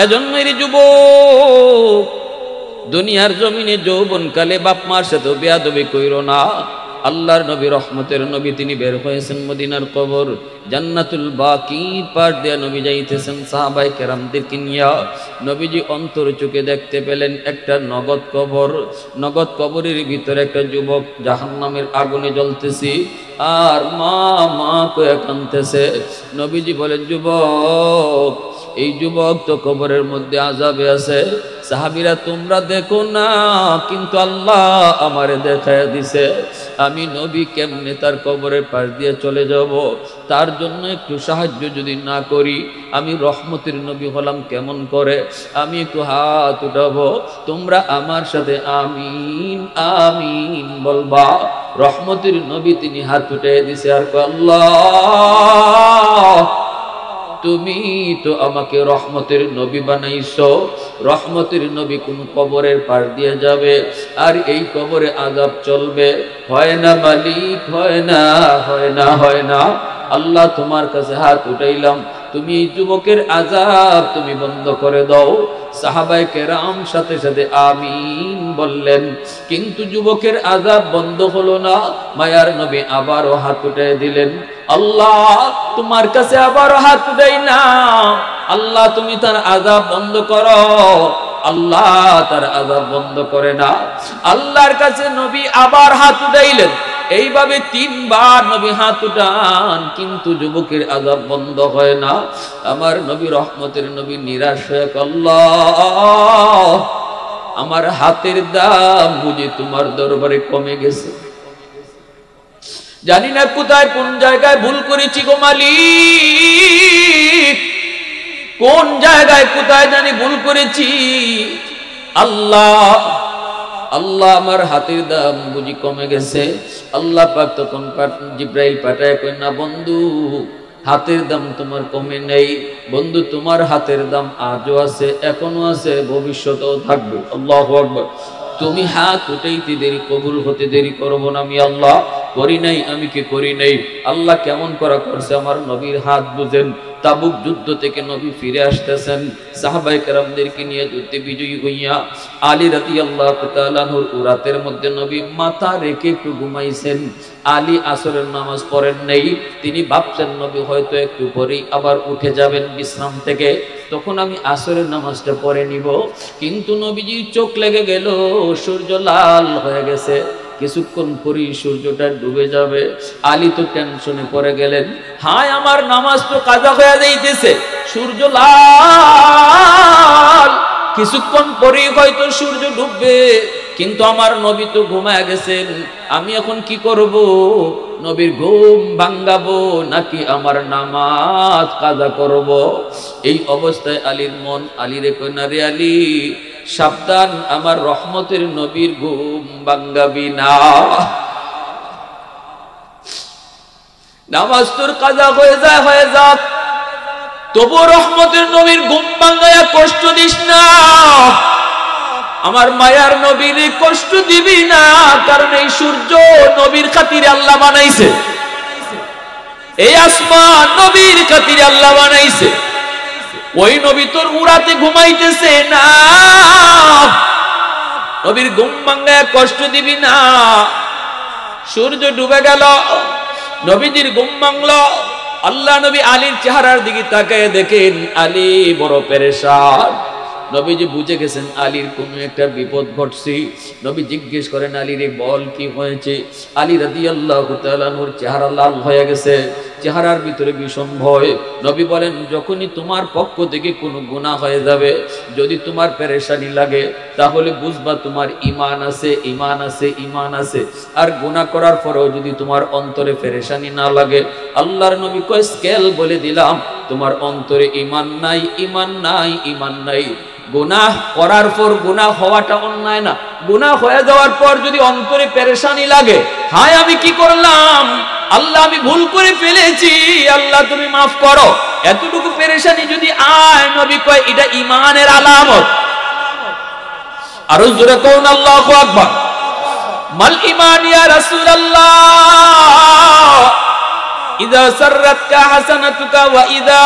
এজন্যই যুবক, দুনিয়ার জমিনে যৌবনকালে বাপ মার সাথে বেয়াদবি কইরো না। আল্লাহর নবী, রহমতের নবী, তিনি বের হয়েছেন মদিনার কবর, জান্নাতুল বাকি পার দিয়া নবী যাইতেছেন সাহাবায়ে কেরামদেরকে নিয়া। নবীজি অন্তর চোখে দেখতে পেলেন একটা নগদ কবর। নগদ কবরের ভিতরে একটা যুবক জাহান্নামের আগুনে জ্বলতেছে আর মা মা কয়ে কাঁদতেছে। নবীজি বলেন, যুবক এই যুবক তো কবরের মধ্যে আযাবে আছে। সাহাবীরা তোমরা দেখো না, কিন্তু আল্লাহ আমারে দেখায় দিছে আমি নবী কেমনে তার কবরের পাশ দিয়ে চলে যাব। তার জন্য একটু সাহায্য যদি না করি, আমি রহমতের নবী হলাম কেমন করে? আমি একটু হাত উঠাবো, তোমরা আমার সাথে আমিন আমিন বলবা। রহমতের নবী তিনি হাত উঠে দিছে আর আল্লাহ তুমি তো আমাকে রহমতের নবী বানাইছো। রহমতের নবী কোন কবরের পাশ দিয়ে যাবে আর এই কবরে আযাব চলবে? হয় না মালিক, হয় না, হয় না, হয় না। আল্লাহ তোমার কাছে হাত উঠাইলাম, তুমি এই যুবকের আযাব তুমি বন্ধ করে দাও। সাহাবায়ে কেরাম সাথে সাথে আমিন বললেন, কিন্তু যুবকের আযাব বন্ধ হলো না। মায়ার নবী আবারও হাত উঠিয়ে দিলেন, আল্লাহ তোমার কাছে আবারও হাত উঠাই না, আল্লাহ তুমি তার আযাব বন্ধ করো। আল্লাহ তার আযাব বন্ধ করে না। আল্লাহর কাছে নবী আবার হাত উঠাইলেন। এইভাবে 3 বার নবী হাত উঠান, কিন্তু যুবকের আযাব বন্ধ হয় না। আমার নবী রহমতের নবী নিরাশ হয়ে আল্লাহ আমার হাতের দাম বুঝি তোমার দরবারে কমে গেছে। জানি না কোথায় কোন জায়গায় ভুল করেছি গো মালিক, কোন জায়গায় কোথায় জানি ভুল করেছি। আল্লাহ আল্লাহ আমার হাতের দাম বুঝি কমে গেছে। আল্লাহ পাক তখন জিব্রাইল পাঠায় কই না বন্ধু, হাতের দাম তোমার কমে নেই বন্ধু, তোমার হাতের দাম আজও আছে, এখনো আছে, ভবিষ্যতেও থাকবে। আল্লাহু আকবার। তুমি হাত উঠাইতে দেরি, কবুল হতে দেরি করব না আমি আল্লাহ। করি নাই, আমি কি করি নাই? আল্লাহ কেমন করা করছে আমার নবীর হাত বুঝেন। তাবুক যুদ্ধ থেকে নবী ফিরে আসতেছেন সাহাবায়ে কেরামদেরকে নিয়ে যুদ্ধে বিজয়ী হইয়া। আলী রাদিয়াল্লাহু তাআলা আনহুর রাতের মধ্যে নবী মাথা রেখে একটু ঘুমাইছেন। আলী আসরের নামাজ পড়েন নাই। তিনি ভাবছেন নবী হয়তো একটু পরেই আবার উঠে যাবেন বিশ্রাম থেকে, তখন আমি আসরের নামাজটা পড়ে নিব। কিন্তু নবীজির চোখ লেগে গেল, সূর্য লাল হয়ে গেছে, কিছুক্ষণ পরেই সূর্যটা ডুবে যাবে। আলী তো টেনশনে পড়ে গেলেন, হায় আমার নামাজ তো কাজা হয়ে যাইতেছে, সূর্য লাল, কিছুক্ষণ পরেই হয়তো সূর্য ডুববে, কিন্তু আমার নবী তো ঘুমায় গেছেন, আমি এখন কি করব? নবীর ঘুম ভাঙাবো নাকি আমার নামাজ কাজা করব? এই অবস্থায় আলীর মন আলীরে কই না রে আলী, সাবধান, আমার রহমতের নবীর ঘুম ভাঙাবি না। নামাজ তোর কাজা হয়ে যাক, তবু রহমতের নবীর ঘুম ভাঙায়া কষ্ট দিস না। আমার মায়ার নবীর কষ্ট দিবি না, কারণ এই সূর্য নবীর খাতিরে আল্লাহ বানাইছে, এই আসমান নবীর খাতিরে আল্লাহ বানাইছে। ওই নবী তোর উড়াতে ঘুমাইতেছে না, নবীর ঘুম ভাঙায়া কষ্ট দিবি না। সূর্য ডুবে গেল, নবীজির ঘুম ভাঙলো। আল্লাহ নবী আলীর চেহারার দিকে তাকায় দেখেন আলী বড় পেরেশান। নবীজি বুঝে গেছেন আলীর কোনো একটা বিপদ ঘটছে। নবী জিজ্ঞেস করেন আলী রে বল কি হয়েছে? আলী রাদিয়াল্লাহু তাআলা আনহুর চেহারা লাল হয়ে গেছে, চেহারার ভিতরে ভীষণ ভয়। নবী বলেন যখনই তোমার পক্ষ থেকে কোনো গুনাহ হয়ে যাবে, যদি তোমার পেরেশানি লাগে, তাহলে বুঝবা তোমার ঈমান আছে, ঈমান আছে, ঈমান আছে। আর গুনাহ করার পরেও যদি তোমার অন্তরে পেরেশানি না লাগে, আল্লাহর নবী কয় স্কেল বলে দিলাম, তোমার অন্তরে ঈমান নাই, ঈমান নাই, ঈমান নাই। গুনাহ করার পর গুনাহ হওয়াটা অন্যায় না, গুনাহ হয়ে যাওয়ার পর যদি অন্তরে পেরেশানি লাগে, হায় আমি কি করলাম, আল্লাহ আমি ভুল করে ফেলেছি, আল্লাহ তুমি মাফ করো, এতটুকু পেরেশানি যদি আয়, নবী কয় এটা ঈমানের আলামত। আরো জোরে কোন আল্লাহু আকবার। মাল ঈমান ইয়া রাসূলুল্লাহ, ইযা সাররাতকা হাসানাতুকা ওয়া ইযা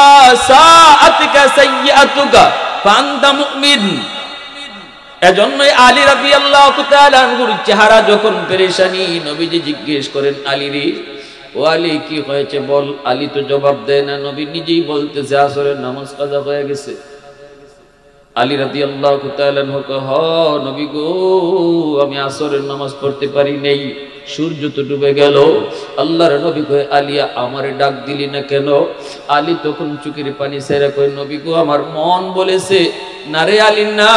সাআতকা সাইয়্যাতুকা ফাআনতা মুমিন। এজন্যই আলী রাদিয়াল্লাহু তাআলা আনহুর চেহারা যখন পেরেশানি, নবীজি জিজ্ঞেস করেন আলী রে, ও আলী কি হয়েছে বল। আলী তো জবাব দেয় না, নবী নিজেই বলতেছে আসরের নামাজ কাজা হয়ে গেছে। আলী রাদিয়াল্লাহু তাআলা আনহু কয়, হ নবী গো, আমি আসরের নামাজ পড়তে পারি নাই, সূর্য তো ডুবে গেল। আল্লাহর নবী কয় আলিয়া আমারে ডাক দিলি না কেন? আলী তখন চোখের পানি ছেড়ে কয় নবী গো আমার মন বলেছে না রে আলী না,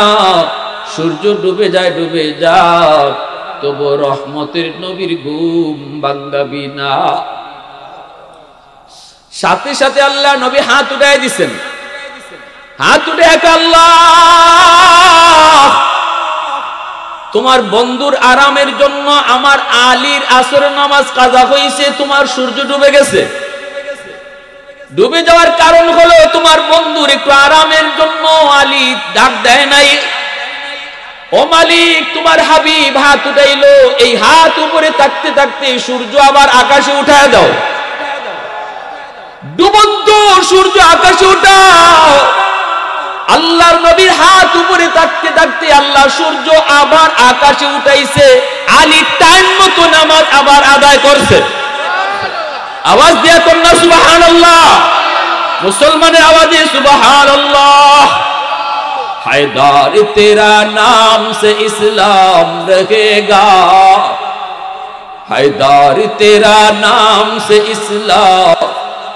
সূর্য ডুবে যায় ডুবে যাক, তবু রহমতের নবীর ঘুম ভাঙাবি না। সাথে সাথে আল্লাহ নবী হাত উঠায় দিছেন, হাত উঠে আল্লাহ তোমার বন্ধুর আরামের জন্য আমার আলীর আসরের নামাজ কাজা হয়েছে, তোমার সূর্য ডুবে গেছে। ডুবে যাওয়ার কারণ হলো তোমার বন্ধুর একটু আরামের জন্য আলী ডাক দেয় নাই। ও মালিক তোমার হাবিব হাত উঠাইলো, এই হাত উপরে থাকতে থাকতে সূর্য আবার আকাশে উঠায় দাও। ডুবন্ত সূর্য আকাশে উঠাও। আল্লাহর নবীর হাত উপরে থাকতে থাকতে আল্লাহ সূর্য আবার আকাশে উঠাইছে। আলী টাইম মতো নামাজ আবার আদায় করছে। আওয়াজ দিয়া কন্যা সুবহানাল্লাহ, মুসলমানের আওয়াজে সুবহানাল্লাহ। हैदर तेरा नाम से इस्लाम रहेगा, हैदर तेरा नाम से इस्लाम,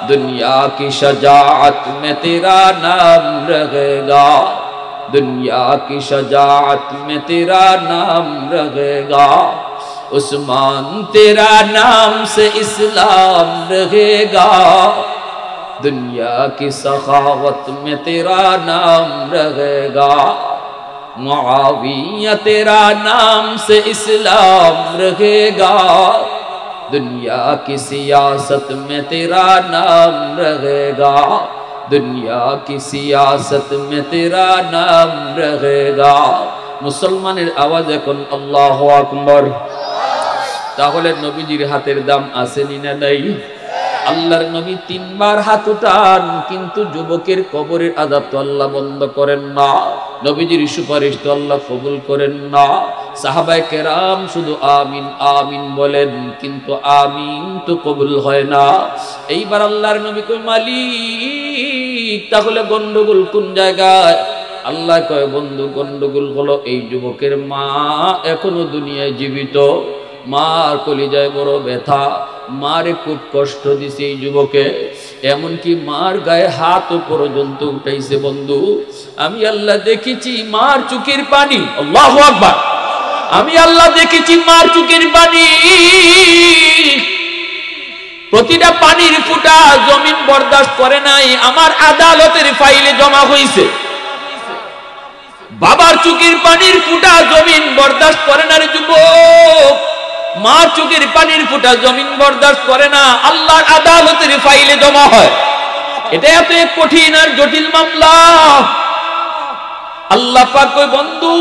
दुनिया की शजाअत में तेरा नाम रहेगा, दुनिया की शजाअत में तेरा नाम रहेगा, उस्मान तेरा नाम से इस्लाम रहेगा, दुनिया की सखावत में तेरा नाम रहेगा, मुआविया तेरा नाम से इस्लाम रहेगा, दुनिया की सियासत में तेरा नाम रहेगा, दुनिया की सियासत में तेरा नाम रहेगा। मुसलमाনের आवाज এখন আল্লাহু আকবার। তাহলে নবীজির হাতের দাম আসেনি না নাই? আল্লাহর নবী তিনবার হাত উঠান, কিন্তু যুবকের কবরের আযাব তো আল্লাহ বন্ধ করেন না, নবীজির সুপারিশ তো আল্লাহ কবুল করেন না। সাহাবায়ে কেরাম শুধু আমিন আমিন বলেন, কিন্তু আমিন তো কবুল হয় না। এইবার আল্লাহর নবী কয় মালিক তাহলে গন্ডগোল কোন জায়গায়? আল্লাহ কয় বন্ধু গন্ডগোল হলো এই যুবকের মা এখনো দুনিয়ায় জীবিত, মার কলিজায় বড় ব্যথা, মারে খুব কষ্ট দিছে এই যুবকে, এমনকি মার গায়ে হাত পর্যন্ত উঠাইছে। বন্ধু আমি আল্লাহ দেখেছি মার চোখের পানি, আল্লাহু আকবার, আমি আল্লাহ দেখেছি মার চোখের পানি, প্রতিটা পানির ফোঁটা জমিন বরদাস্ত করে নাই, আমার আদালতের ফাইলে জমা হয়েছে। বাবার চোখের পানির ফোঁটা জমিন বরদাস্ত করে না রে যুবক, মার চোখের পানির ফোঁটা জমিন বরদাস্ত করে না, আল্লাহর আদালতের ফাইলে জমা হয়। এটা এত কঠিন আর জটিল মামলা। আল্লাহ পাক কই বন্ধু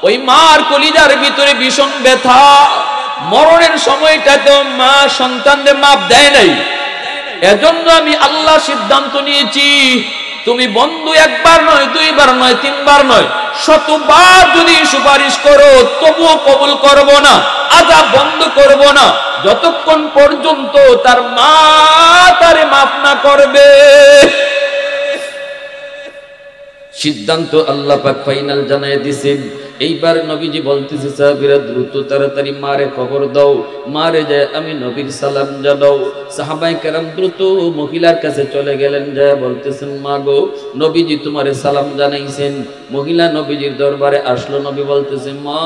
ওই মার কলিজার ভিতরে ভীষণ ব্যথা, মরণের সময়টাতে মা সন্তানদের মাপ দেয় নাই, এজন্য আমি আল্লাহ সিদ্ধান্ত নিয়েছি তুমি বন্ধু একবার নয় দুইবার নয় তিনবার নয় শতবার যদি সুপারিশ করো তবুও কবুল করব না, আযাব বন্ধ করব না যতক্ষণ পর্যন্ত তার মা তারে মাফ না করবে। সিদ্ধান্ত আল্লাহ পাক ফাইনাল জানায় দিয়েছেন। এইবার নবীজি বলতেছে সাহাবীরা দ্রুত তাড়াতাড়ি মারে খবর দাও, মারে যায় আমি নবীর সালাম জানাও। সাহাবায়ে কেরাম দ্রুত মহিলার কাছে চলে গেলেন, যায় বলতেছেন মা গো নবীজি তোমারে সালাম জানাইছেন। মহিলা নবীজির দরবারে আসলো, নবী বলতেছে মা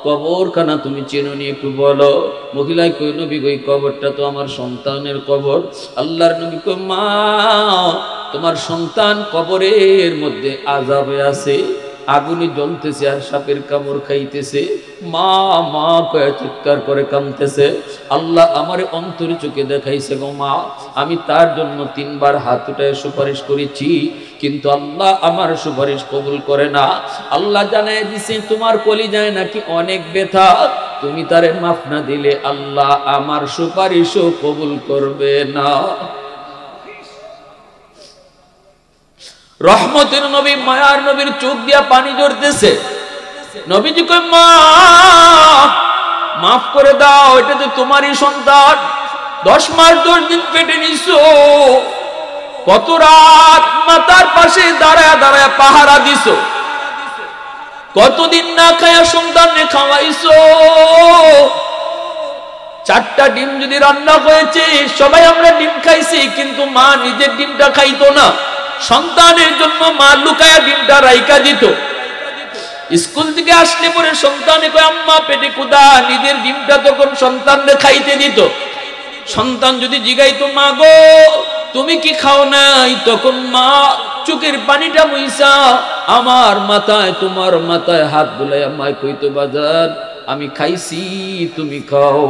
কবরখানা তুমি চেনো নি একটু বলো। মহিলায় কই নবী গো এই কবরটা তো আমার সন্তানের কবর। আল্লাহর নবী কই মা তোমার সন্তান কবরের মধ্যে আযাবে আছে, আগুনে জ্বলতেছে আর সাপের কামড় খাইতেছে, মা মা কয়ে চিৎকার করে কাঁদতেছে। আল্লাহ আমারে অন্তরে চোখে দেখাইছে গো মা, আমি তার জন্য তিনবার হাত উঠায় সুপারিশ করেছি, কিন্তু আল্লাহ আমার সুপারিশ কবুল করে না। আল্লাহ জানায় দিছে তোমার কলিজায় নাকি অনেক ব্যথা, তুমি তারে মাফ না দিলে আল্লাহ আমার সুপারিশও কবুল করবে না। রহমতের নবী মায়ার নবীর চোখ দিয়া পানি ঝরতেছে। নবীজি কই মা মাফ করে দাও, এটা তো তোমারই সন্তান, 10 মাস 10 দিন পেটে নিছো, কত রাত মাতার পাশে দাঁড়ায় দাঁড়ায় পাহারা দিছো, কতদিন না খায়া সন্তানকে খাওয়াইছো, 4টা ডিম যদি রান্না হয়েছে, সবাই আমরা ডিম খাইছি, কিন্তু মা নিজের ডিমটা খাইতো না। সন্তানের জন্য মা লুকায়া ডিমটা রাইকা দিত। স্কুল থেকে আসলে পরে সন্তানে কয় আম্মা পেটে কুদা, নিজের ডিমটা তখন সন্তানদের খাইতে দিত। সন্তান যদি জিগাইতো মা গো তুমি কি খাও নাই, তখন মা চোখের পানিটা মুইসা আমার মাথায় তোমার মাথায় হাত বুলাই আমায় কইতো বাজার আমি খাইছি তুমি খাও।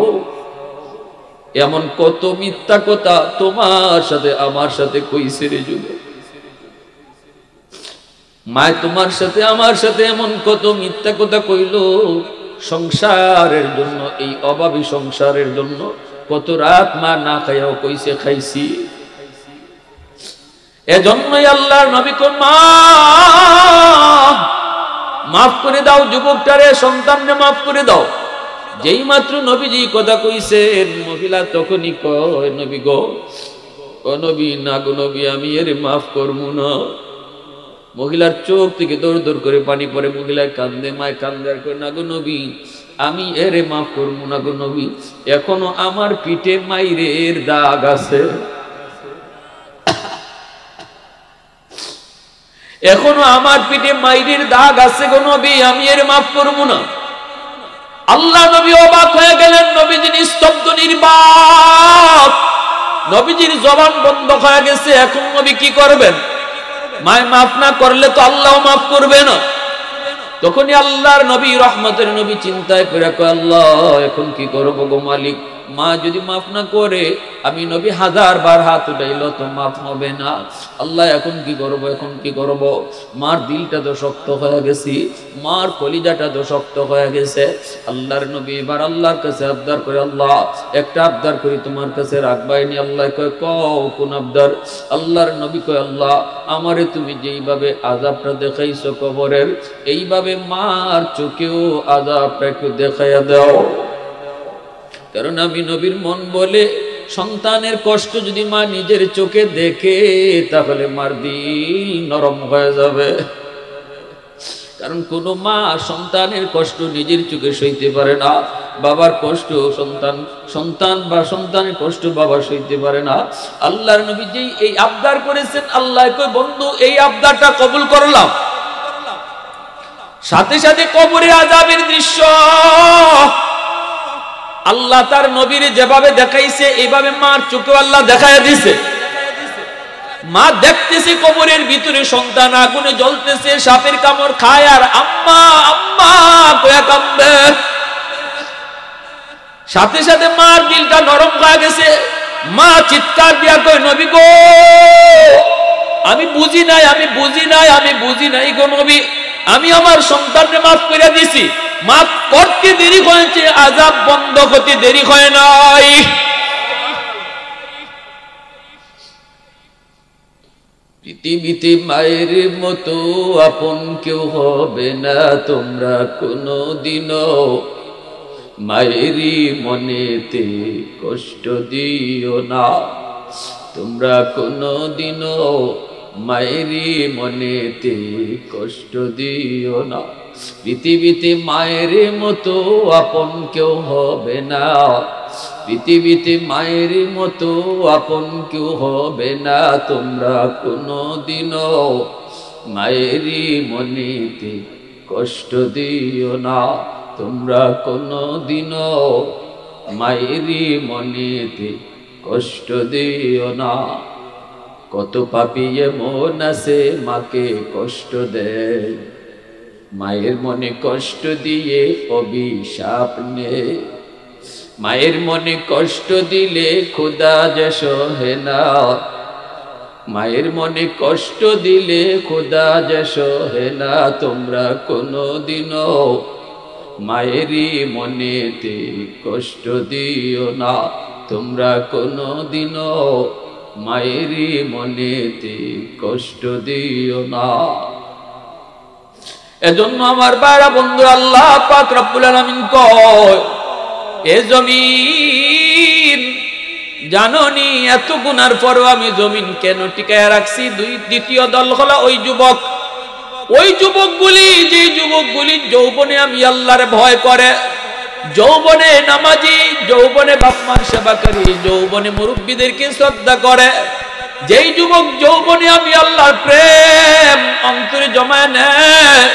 এমন কত মিথ্যা কথা তোমার সাথে আমার সাথে কইছে রে যুবক। মায় তোমার সাথে আমার সাথে এমন কত মিথ্যা কথা কইলো সংসারের জন্য, এই অভাবী সংসারের জন্য। কত রাত মা না খাইয়াও কইছে খাইছি। এজন্যই আল্লাহর নবী কোন মা মাফ করে দাও যুবকটারে, সন্তানরে মাফ করে দাও। যেই মাত্র নবীজি কথা কইছেন, মহিলা তখনই কয় নবী গো, ও নবী না গো নবী আমি এর মাফ করবো না। মহিলার চোখ থেকে দৌড় দৌড় করে পানি পড়ে, মহিলায় কান্দে, মায় কান্দে আর কয় না গো নবী আমি এরে মাফ করবো না গো নবী, এখনো আমার পিঠে মাইরের দাগ আছে, এখনো আমার পিঠে মাইরের দাগ আছে গো নবী, আমি এর মাফ করবো না। আল্লাহ নবী অবাক হয়ে গেলেন, নবীজি নিস্তব্ধ নির্বাক, নবীজির জবান বন্ধ হয়ে গেছে। এখন নবী কি করবেন? মায় মাফ না করলে তো আল্লাহ মাফ করবে না। তখনই আল্লাহর নবী রহমতের নবী চিন্তায় করে কয় আল্লাহ এখন কি করবো গো মালিক, মা যদি মাফ না করে আমি নবী 1000 বার হাত উঠাইল তো মাফ হবে না। আল্লাহ এখন কি করব, এখন কি করব? মার দিলটা তো শক্ত হয়ে গেছে, মার কলিজাটা তো শক্ত হয়ে গেছে। আল্লাহর নবী এবার আল্লাহর কাছে আবদার করে, আল্লাহ একটা আবদার করি তোমার কাছে রাখবাইনি। আল্লাহ কয় কও কোন আবদার? আল্লাহর নবী কয় আল্লাহ আমারে তুমি যেইভাবে আযাবটা দেখাইছো কবরের, এইভাবে মার চোখেও আযাবটা একটু দেখাইয়া দাও। কারণ আমি নবীর মন বলে সন্তানের কষ্ট যদি মা নিজের চোখে দেখে তাহলে মার দিল নরম হয়ে যাবে। কারণ কোন মা সন্তানের কষ্ট নিজের চোখে সইতে পারে না, বাবার কষ্ট সন্তান বা সন্তানের কষ্ট বাবা সইতে পারে না। আল্লাহর নবী যেই এই আবদার করেছেন, আল্লাহ কয় বন্ধু এই আবদারটা কবুল করলাম। সাথে সাথে কবরে আযাবের দৃশ্য আল্লাহ তার নবীর যেভাবে দেখাইছে এইভাবে মার চোখে আল্লাহ দেখাইয়া দিছে। মা দেখতেছে কবরের ভিতরে সন্তান আগুনে জ্বলতেছে, সাপের কামড় খায় আর আম্মা আম্মা কয়া কান্দে। সাথে সাথে মার দিলটা নরম হয়ে গেছে, মা চিৎকার দিয়া কয় নবী গো আমি বুঝি নাই, আমি বুঝি নাই, আমি বুঝি নাই গো নবী, আমি আমার সন্তানকে মাফ করে দিছি। মাফ করতে দেরি হয়েছে, আযাব বন্ধ হতে দেরি হয় নাই। পৃথিবীতে মায়ের মতো আপন কেউ হবে না, তোমরা কোনদিনও মায়েরই মনেতে কষ্ট দিও না, তোমরা কোনদিনও মায়েরই মনেতে কষ্ট দিও না। পৃথিবীতে মায়ের মতো আপন কেউ হবে না, পৃথিবীতে মায়ের মতো আপন কেউ হবে না, তোমরা কোনদিনও মায়েরই মনেতে কষ্ট দিও না, তোমরা কোনদিনও মায়েরই মনেতে কষ্ট দিও না। কত পাপী এমন আছে মাকে কষ্ট দেয়, মায়ের মনে কষ্ট দিয়ে অভিশাপ নেয়, মায়ের মনে কষ্ট দিলে খোদা যে সহে না, মায়ের মনে কষ্ট দিলে খোদা যে সহে না, তোমরা কোনদিনও মায়েরই মনেতে কষ্ট দিও না, তোমরা কোনদিনও মায়েরই মনেতে কষ্ট দিও না। এজন্য আমার ভাইরা বন্ধু আল্লাহ পাক রব্বুল আলামিন কয় এ জমিন জাননি এত গুনার পরও আমি জমিন কেন টিকায় রাখছি। দ্বিতীয় দল হলো ওই যুবকগুলি যে যুবকগুলি যৌবনে আমি আল্লাহর ভয় করে, যৌবনে নামাজি, যৌবনে বাপমার সেবাকারী, যৌবনে মুরব্বীদেরকে শ্রদ্ধা করে। যেই যুবক যৌবনে আমি আল্লাহর প্রেম অন্তরে জমায় নেয়,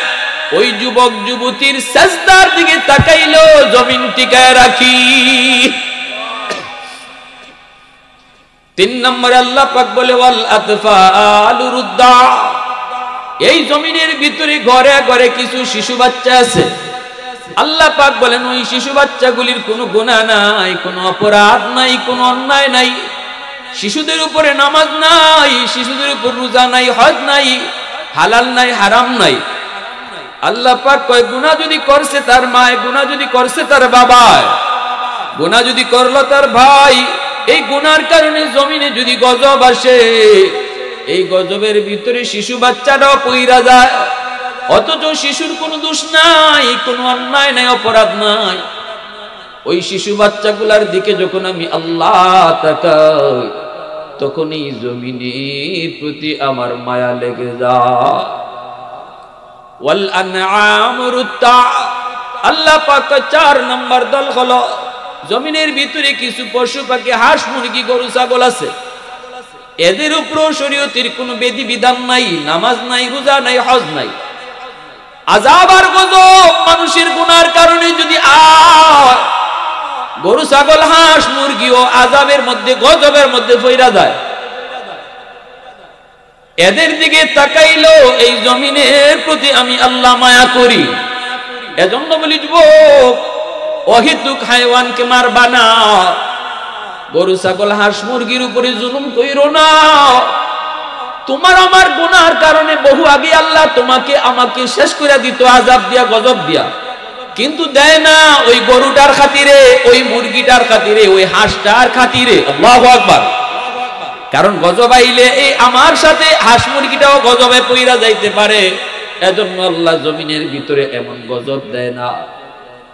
ওই যুবক যুবতীর সাজদার দিকে তাকাইলো জমিন টিকায় রাখি। 3 নম্বরে আল্লাহ পাক বলে ওয়াল আতফালু রুদ্দা, এই জমিনের ভিতরে ঘরে ঘরে কিছু শিশু বাচ্চা আছে। আল্লাহ পাক বলেন ওই শিশু বাচ্চাগুলির কোনো গুনাহ নাই, কোনো অপরাধ নাই, কোনো অন্যায় নাই। শিশুদের উপরে নামাজ নাই, শিশুদের উপর রোজা নাই, হজ নাই, হালাল নাই, হারাম নাই। আল্লাহ পাক কয় গুনাহ যদি করছে তার মা, গুনাহ যদি করছে তার বাবা, গুনাহ যদি করলো তার ভাই, এই গুনার কারণে জমিনে যদি গজব আসে, এই গজবের ভিতরে শিশু বাচ্চাটাও পইরা যায়। অথচ শিশুর কোনো দোষ নাই, কোনো অন্যায় নাই, অপরাধ নাই। ওই শিশু বাচ্চাগুলার দিকে যখন আমি আল্লাহ তাকাই, তখন এই জমিনের প্রতি আমার মায়া লেগে যায়। ওয়াল আনআম রুত্তা, আল্লাহ পাক 4 নম্বর দল হলো জমিনের ভিতরে কিছু পশু পাখি, হাঁস মুরগি গরু ছাগল আছে। এদের উপরও শরীয়তের কোনো বিধি বিধান নাই, নামাজ নাই, রোজা নাই, হজ নাই। আযাব আর গজব মানুষের গুনার কারণে যদি আয়, গরু ছাগল হাঁস মুরগিও আযাবের মধ্যে গজবের মধ্যে পইরা যায়। এদের দিকে তাকাইলো এই জমিনের প্রতি আমি আল্লাহ মায়া করি। এজন্য বলি যুবক, অহেতুক হায়াওয়ানকে মারবা না, গরু ছাগল হাঁস মুরগির উপরে জুলুম কইরো না। তোমার আমার গুনার কারণে বহু আগে আল্লাহ তোমাকে আমাকে শেষ করে দিত আযাব দিয়া, গজব দিয়া, কিন্তু দেয় না ওই গরুটার খাতিরে, ওই মুরগিটার খাতিরে, ওই হাঁসটার খাতিরে। আল্লাহু আকবার। কারণ গজব আইলে এই আমার সাথে হাঁস মুরগিটাও গজবে পইরা যাইতে পারে। এজন্য আল্লাহ জমিনের ভিতরে এমন গজব দেয় না।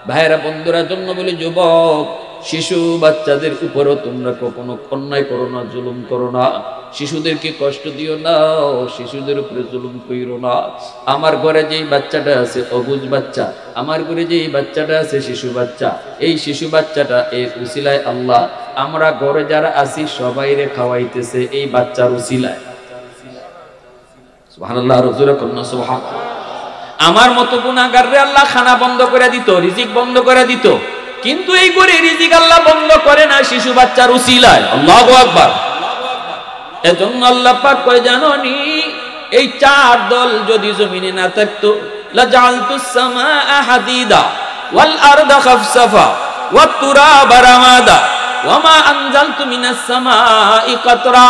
ভাইরা বন্ধুরা, জন্য বলি যুবক, শিশু বাচ্চাদের উপরও তোমরা কখনো অন্যায় করো না, জুলুম করো না। শিশুদেরকে কষ্ট দিও না, শিশুদের উপরে জুলুম কইরো না। আমার ঘরে যেই বাচ্চাটা আছে অবুঝ বাচ্চা, আমার ঘরে যেই বাচ্চাটা আছে শিশু বাচ্চা, এই শিশু বাচ্চাটা এর উসিলায় আল্লাহ আমরা ঘরে যারা আছি সবাইরে খাওয়াইতেছে এই বাচ্চার উসিলায়। সুবহানাল্লাহ, রাসূল কন্না সুবহানাল্লাহ। আমার মতো গুনাহগাররে আল্লাহ খানা বন্ধ করে দিত, রিজিক বন্ধ করে দিত, কিন্তু এই করে রিজিক আল্লাহ বন্ধ করে না শিশু বাচ্চার উসিলায়। আল্লাহু আকবার। এজন্য আল্লাহ পাক কয় জানোনি, এই 4 দল যদি জমিনে না থাকতো, লাজালতুস সামাআ হাদিদা ওয়াল আরদা খাফসাফা ওয়াত তুরাবা রামাদা ওয়ামা আনজালতু মিনাস সামাই কাতরা।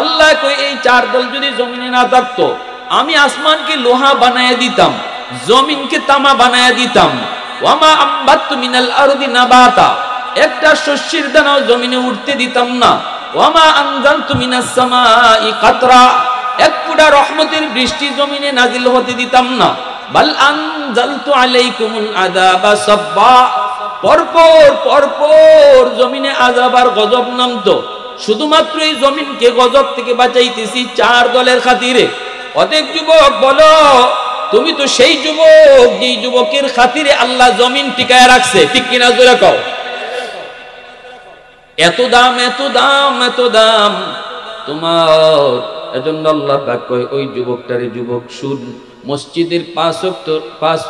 আল্লাহ কয় এই 4 দল যদি জমিনে না থাকতো, আমি আসমানকে লোহা বানায় দিতাম, জমিনকে তামা বানায় দিতাম। ওয়ামা আম্বাতু মিনাল আরদি নাবাতা, একটা শস্যের দানাও জমিনে উঠতে দিতাম না। ওয়ামা আনজালতু মিনাস সামাই কাতরা, এক ফোঁটা রহমতের বৃষ্টি জমিনে নাজিল হতে দিতাম না। বাল আনজালতু আলাইকুমুল আযাবা সাব্বা, পরপর পরপর জমিনে আযাব আর গজব নামতো। শুধুমাত্র এই জমিনকে গজব থেকে বাঁচাইতেছি 4 দলের খাতিরে। অতএব যুবক বলো, তুমি তো সেই যুবক যেই যুবকের খাতিরে আল্লাহ জমিন টিকায় রাখছে, ঠিক কিনা জোরে কও। এত দাম, এত দাম, এত দাম তোমার। এজন্য আল্লাহ পাক কয় ওই যুবকটারে, যুবক শুন, মসজিদের 5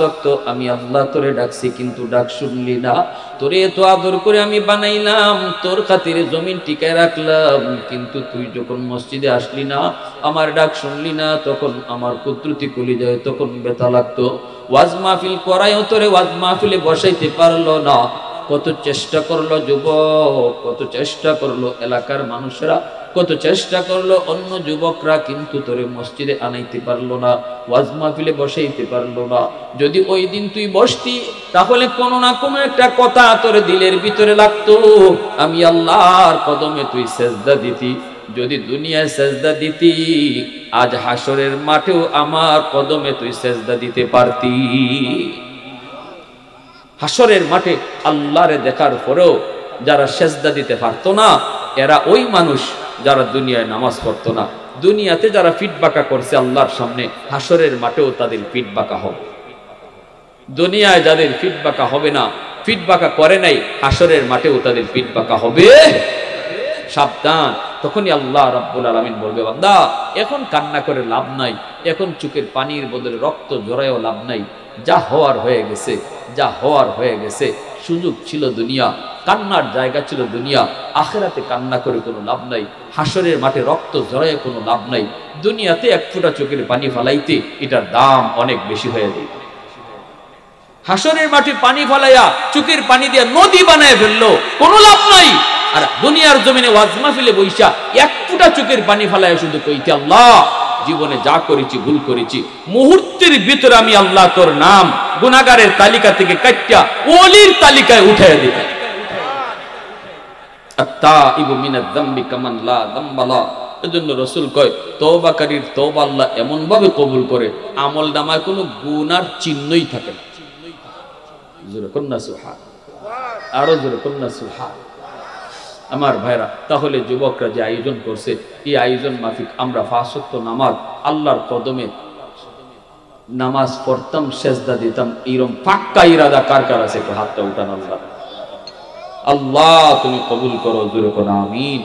ওয়াক্ত আমি আল্লাহ তোরে ডাকছি, কিন্তু ডাক শুনলি না। তোরে এত আদর করে আমি বানাইলাম, তোর খাতিরে জমিন টিকায় রাখলাম, কিন্তু তুই যখন মসজিদে আসলি না, আমার ডাক শুনলি না, তখন আমার কুদরতি কলিজায় তখন ব্যথা লাগতো। ওয়াজ মাহফিল করায়ও তোরে ওয়াজ মাহফিলে বসাইতে পারলো না। কত চেষ্টা করলো যুবক, কত চেষ্টা করলো এলাকার মানুষরা, কত চেষ্টা করলো অন্য যুবকরা, কিন্তু তোরে মসজিদে আনাইতে পারলো না, ওয়াজ মাহফিলে বসাইতে পারলো না। যদি ওই দিন তুই বসতি, তাহলে কোনো না কোনো একটা কথা তোর দিলের ভিতরে লাগতো, আমি আল্লাহর কদমে তুই সেজদা দিতি। যদি দুনিয়ায় সেজদা দিতি, আজ হাসরের মাঠেও আমার কদমে তুই সেজদা দিতে পারতি। হাসরের মাঠে আল্লাহরে দেখার পরেও যারা সেজদা দিতে পারতো না, এরা ওই মানুষ যারা দুনিয়ায় নামাজ পড়তো না। দুনিয়াতে যারা ফিট বাঁকা করছে আল্লাহর সামনে, হাসরের মাঠেও তাদের ফিট বাঁকা হবে। দুনিয়ায় যাদের ফিট বাঁকা হবে না, পিঠ বাঁকা করে নাই, হাসরের মাঠেও তাদের পিঠ বাঁকা হবে, সাবধান। তখনই আল্লাহ রাব্বুল আলামিন বলবে, বান্দা এখন কান্না করে লাভ নাই, এখন চোখের পানির বদলে রক্ত ঝরায়ও লাভ নাই, যা হওয়ার হয়ে গেছে, যা হওয়ার হয়ে গেছে। সুযোগ ছিল দুনিয়া, কান্নার জায়গা ছিল দুনিয়া, আখিরাতে কান্না করে কোনো লাভ নাই, হাসরের মাঠে রক্ত ঝরায় কোনো লাভ নাই। দুনিয়াতে এক ফোঁটা চোখের পানি ফালাইতে এটার দাম অনেক বেশি হয়ে যায়। হাসরের মাঠে পানি ফালাইয়া চোখের পানি দিয়ে নদী বানায় ফেললো, কোনো লাভ নাই। আর দুনিয়ার জমিনে ওয়াজ মাহফিলে বইসা এক ফোঁটা চোখের পানি ফালাইয়া শুধু কইতে, আল্লাহ জীবনে যা করেছি ভুল করেছি, মুহূর্তের ভিতরে আমি আল্লাহ তোর নাম গুনাহগারের তালিকা থেকে কাটিয়া ওলির তালিকায় উঠাইয়া দিতে। আত্তাইবু মিনাজ যামবি কামান লা যামবা লা। এজন্য রাসূল কয়, তওবাকারীর তওবা আল্লাহ এমন ভাবে কবুল করে আমলনামায় কোনো গুনার চিহ্নই থাকে না। জোরে কন্না সুবহান, আরো জোরে কন্না সুবহান। আমার ভাইরা, তাহলে যুবকরা যে আয়োজন করছে, এই আয়োজন মাফিক আমরা 5 ওয়াক্ত নামাজ আল্লাহর কদমে নামাজ পড়তাম, সেজদা দিতাম, এরকম পাক্কা ইরাদা কার কার আছে? একটু হাতটা উঠান। আল্লাহ আল্লাহ তুমি কবুল করো, জোরে করো আমিন।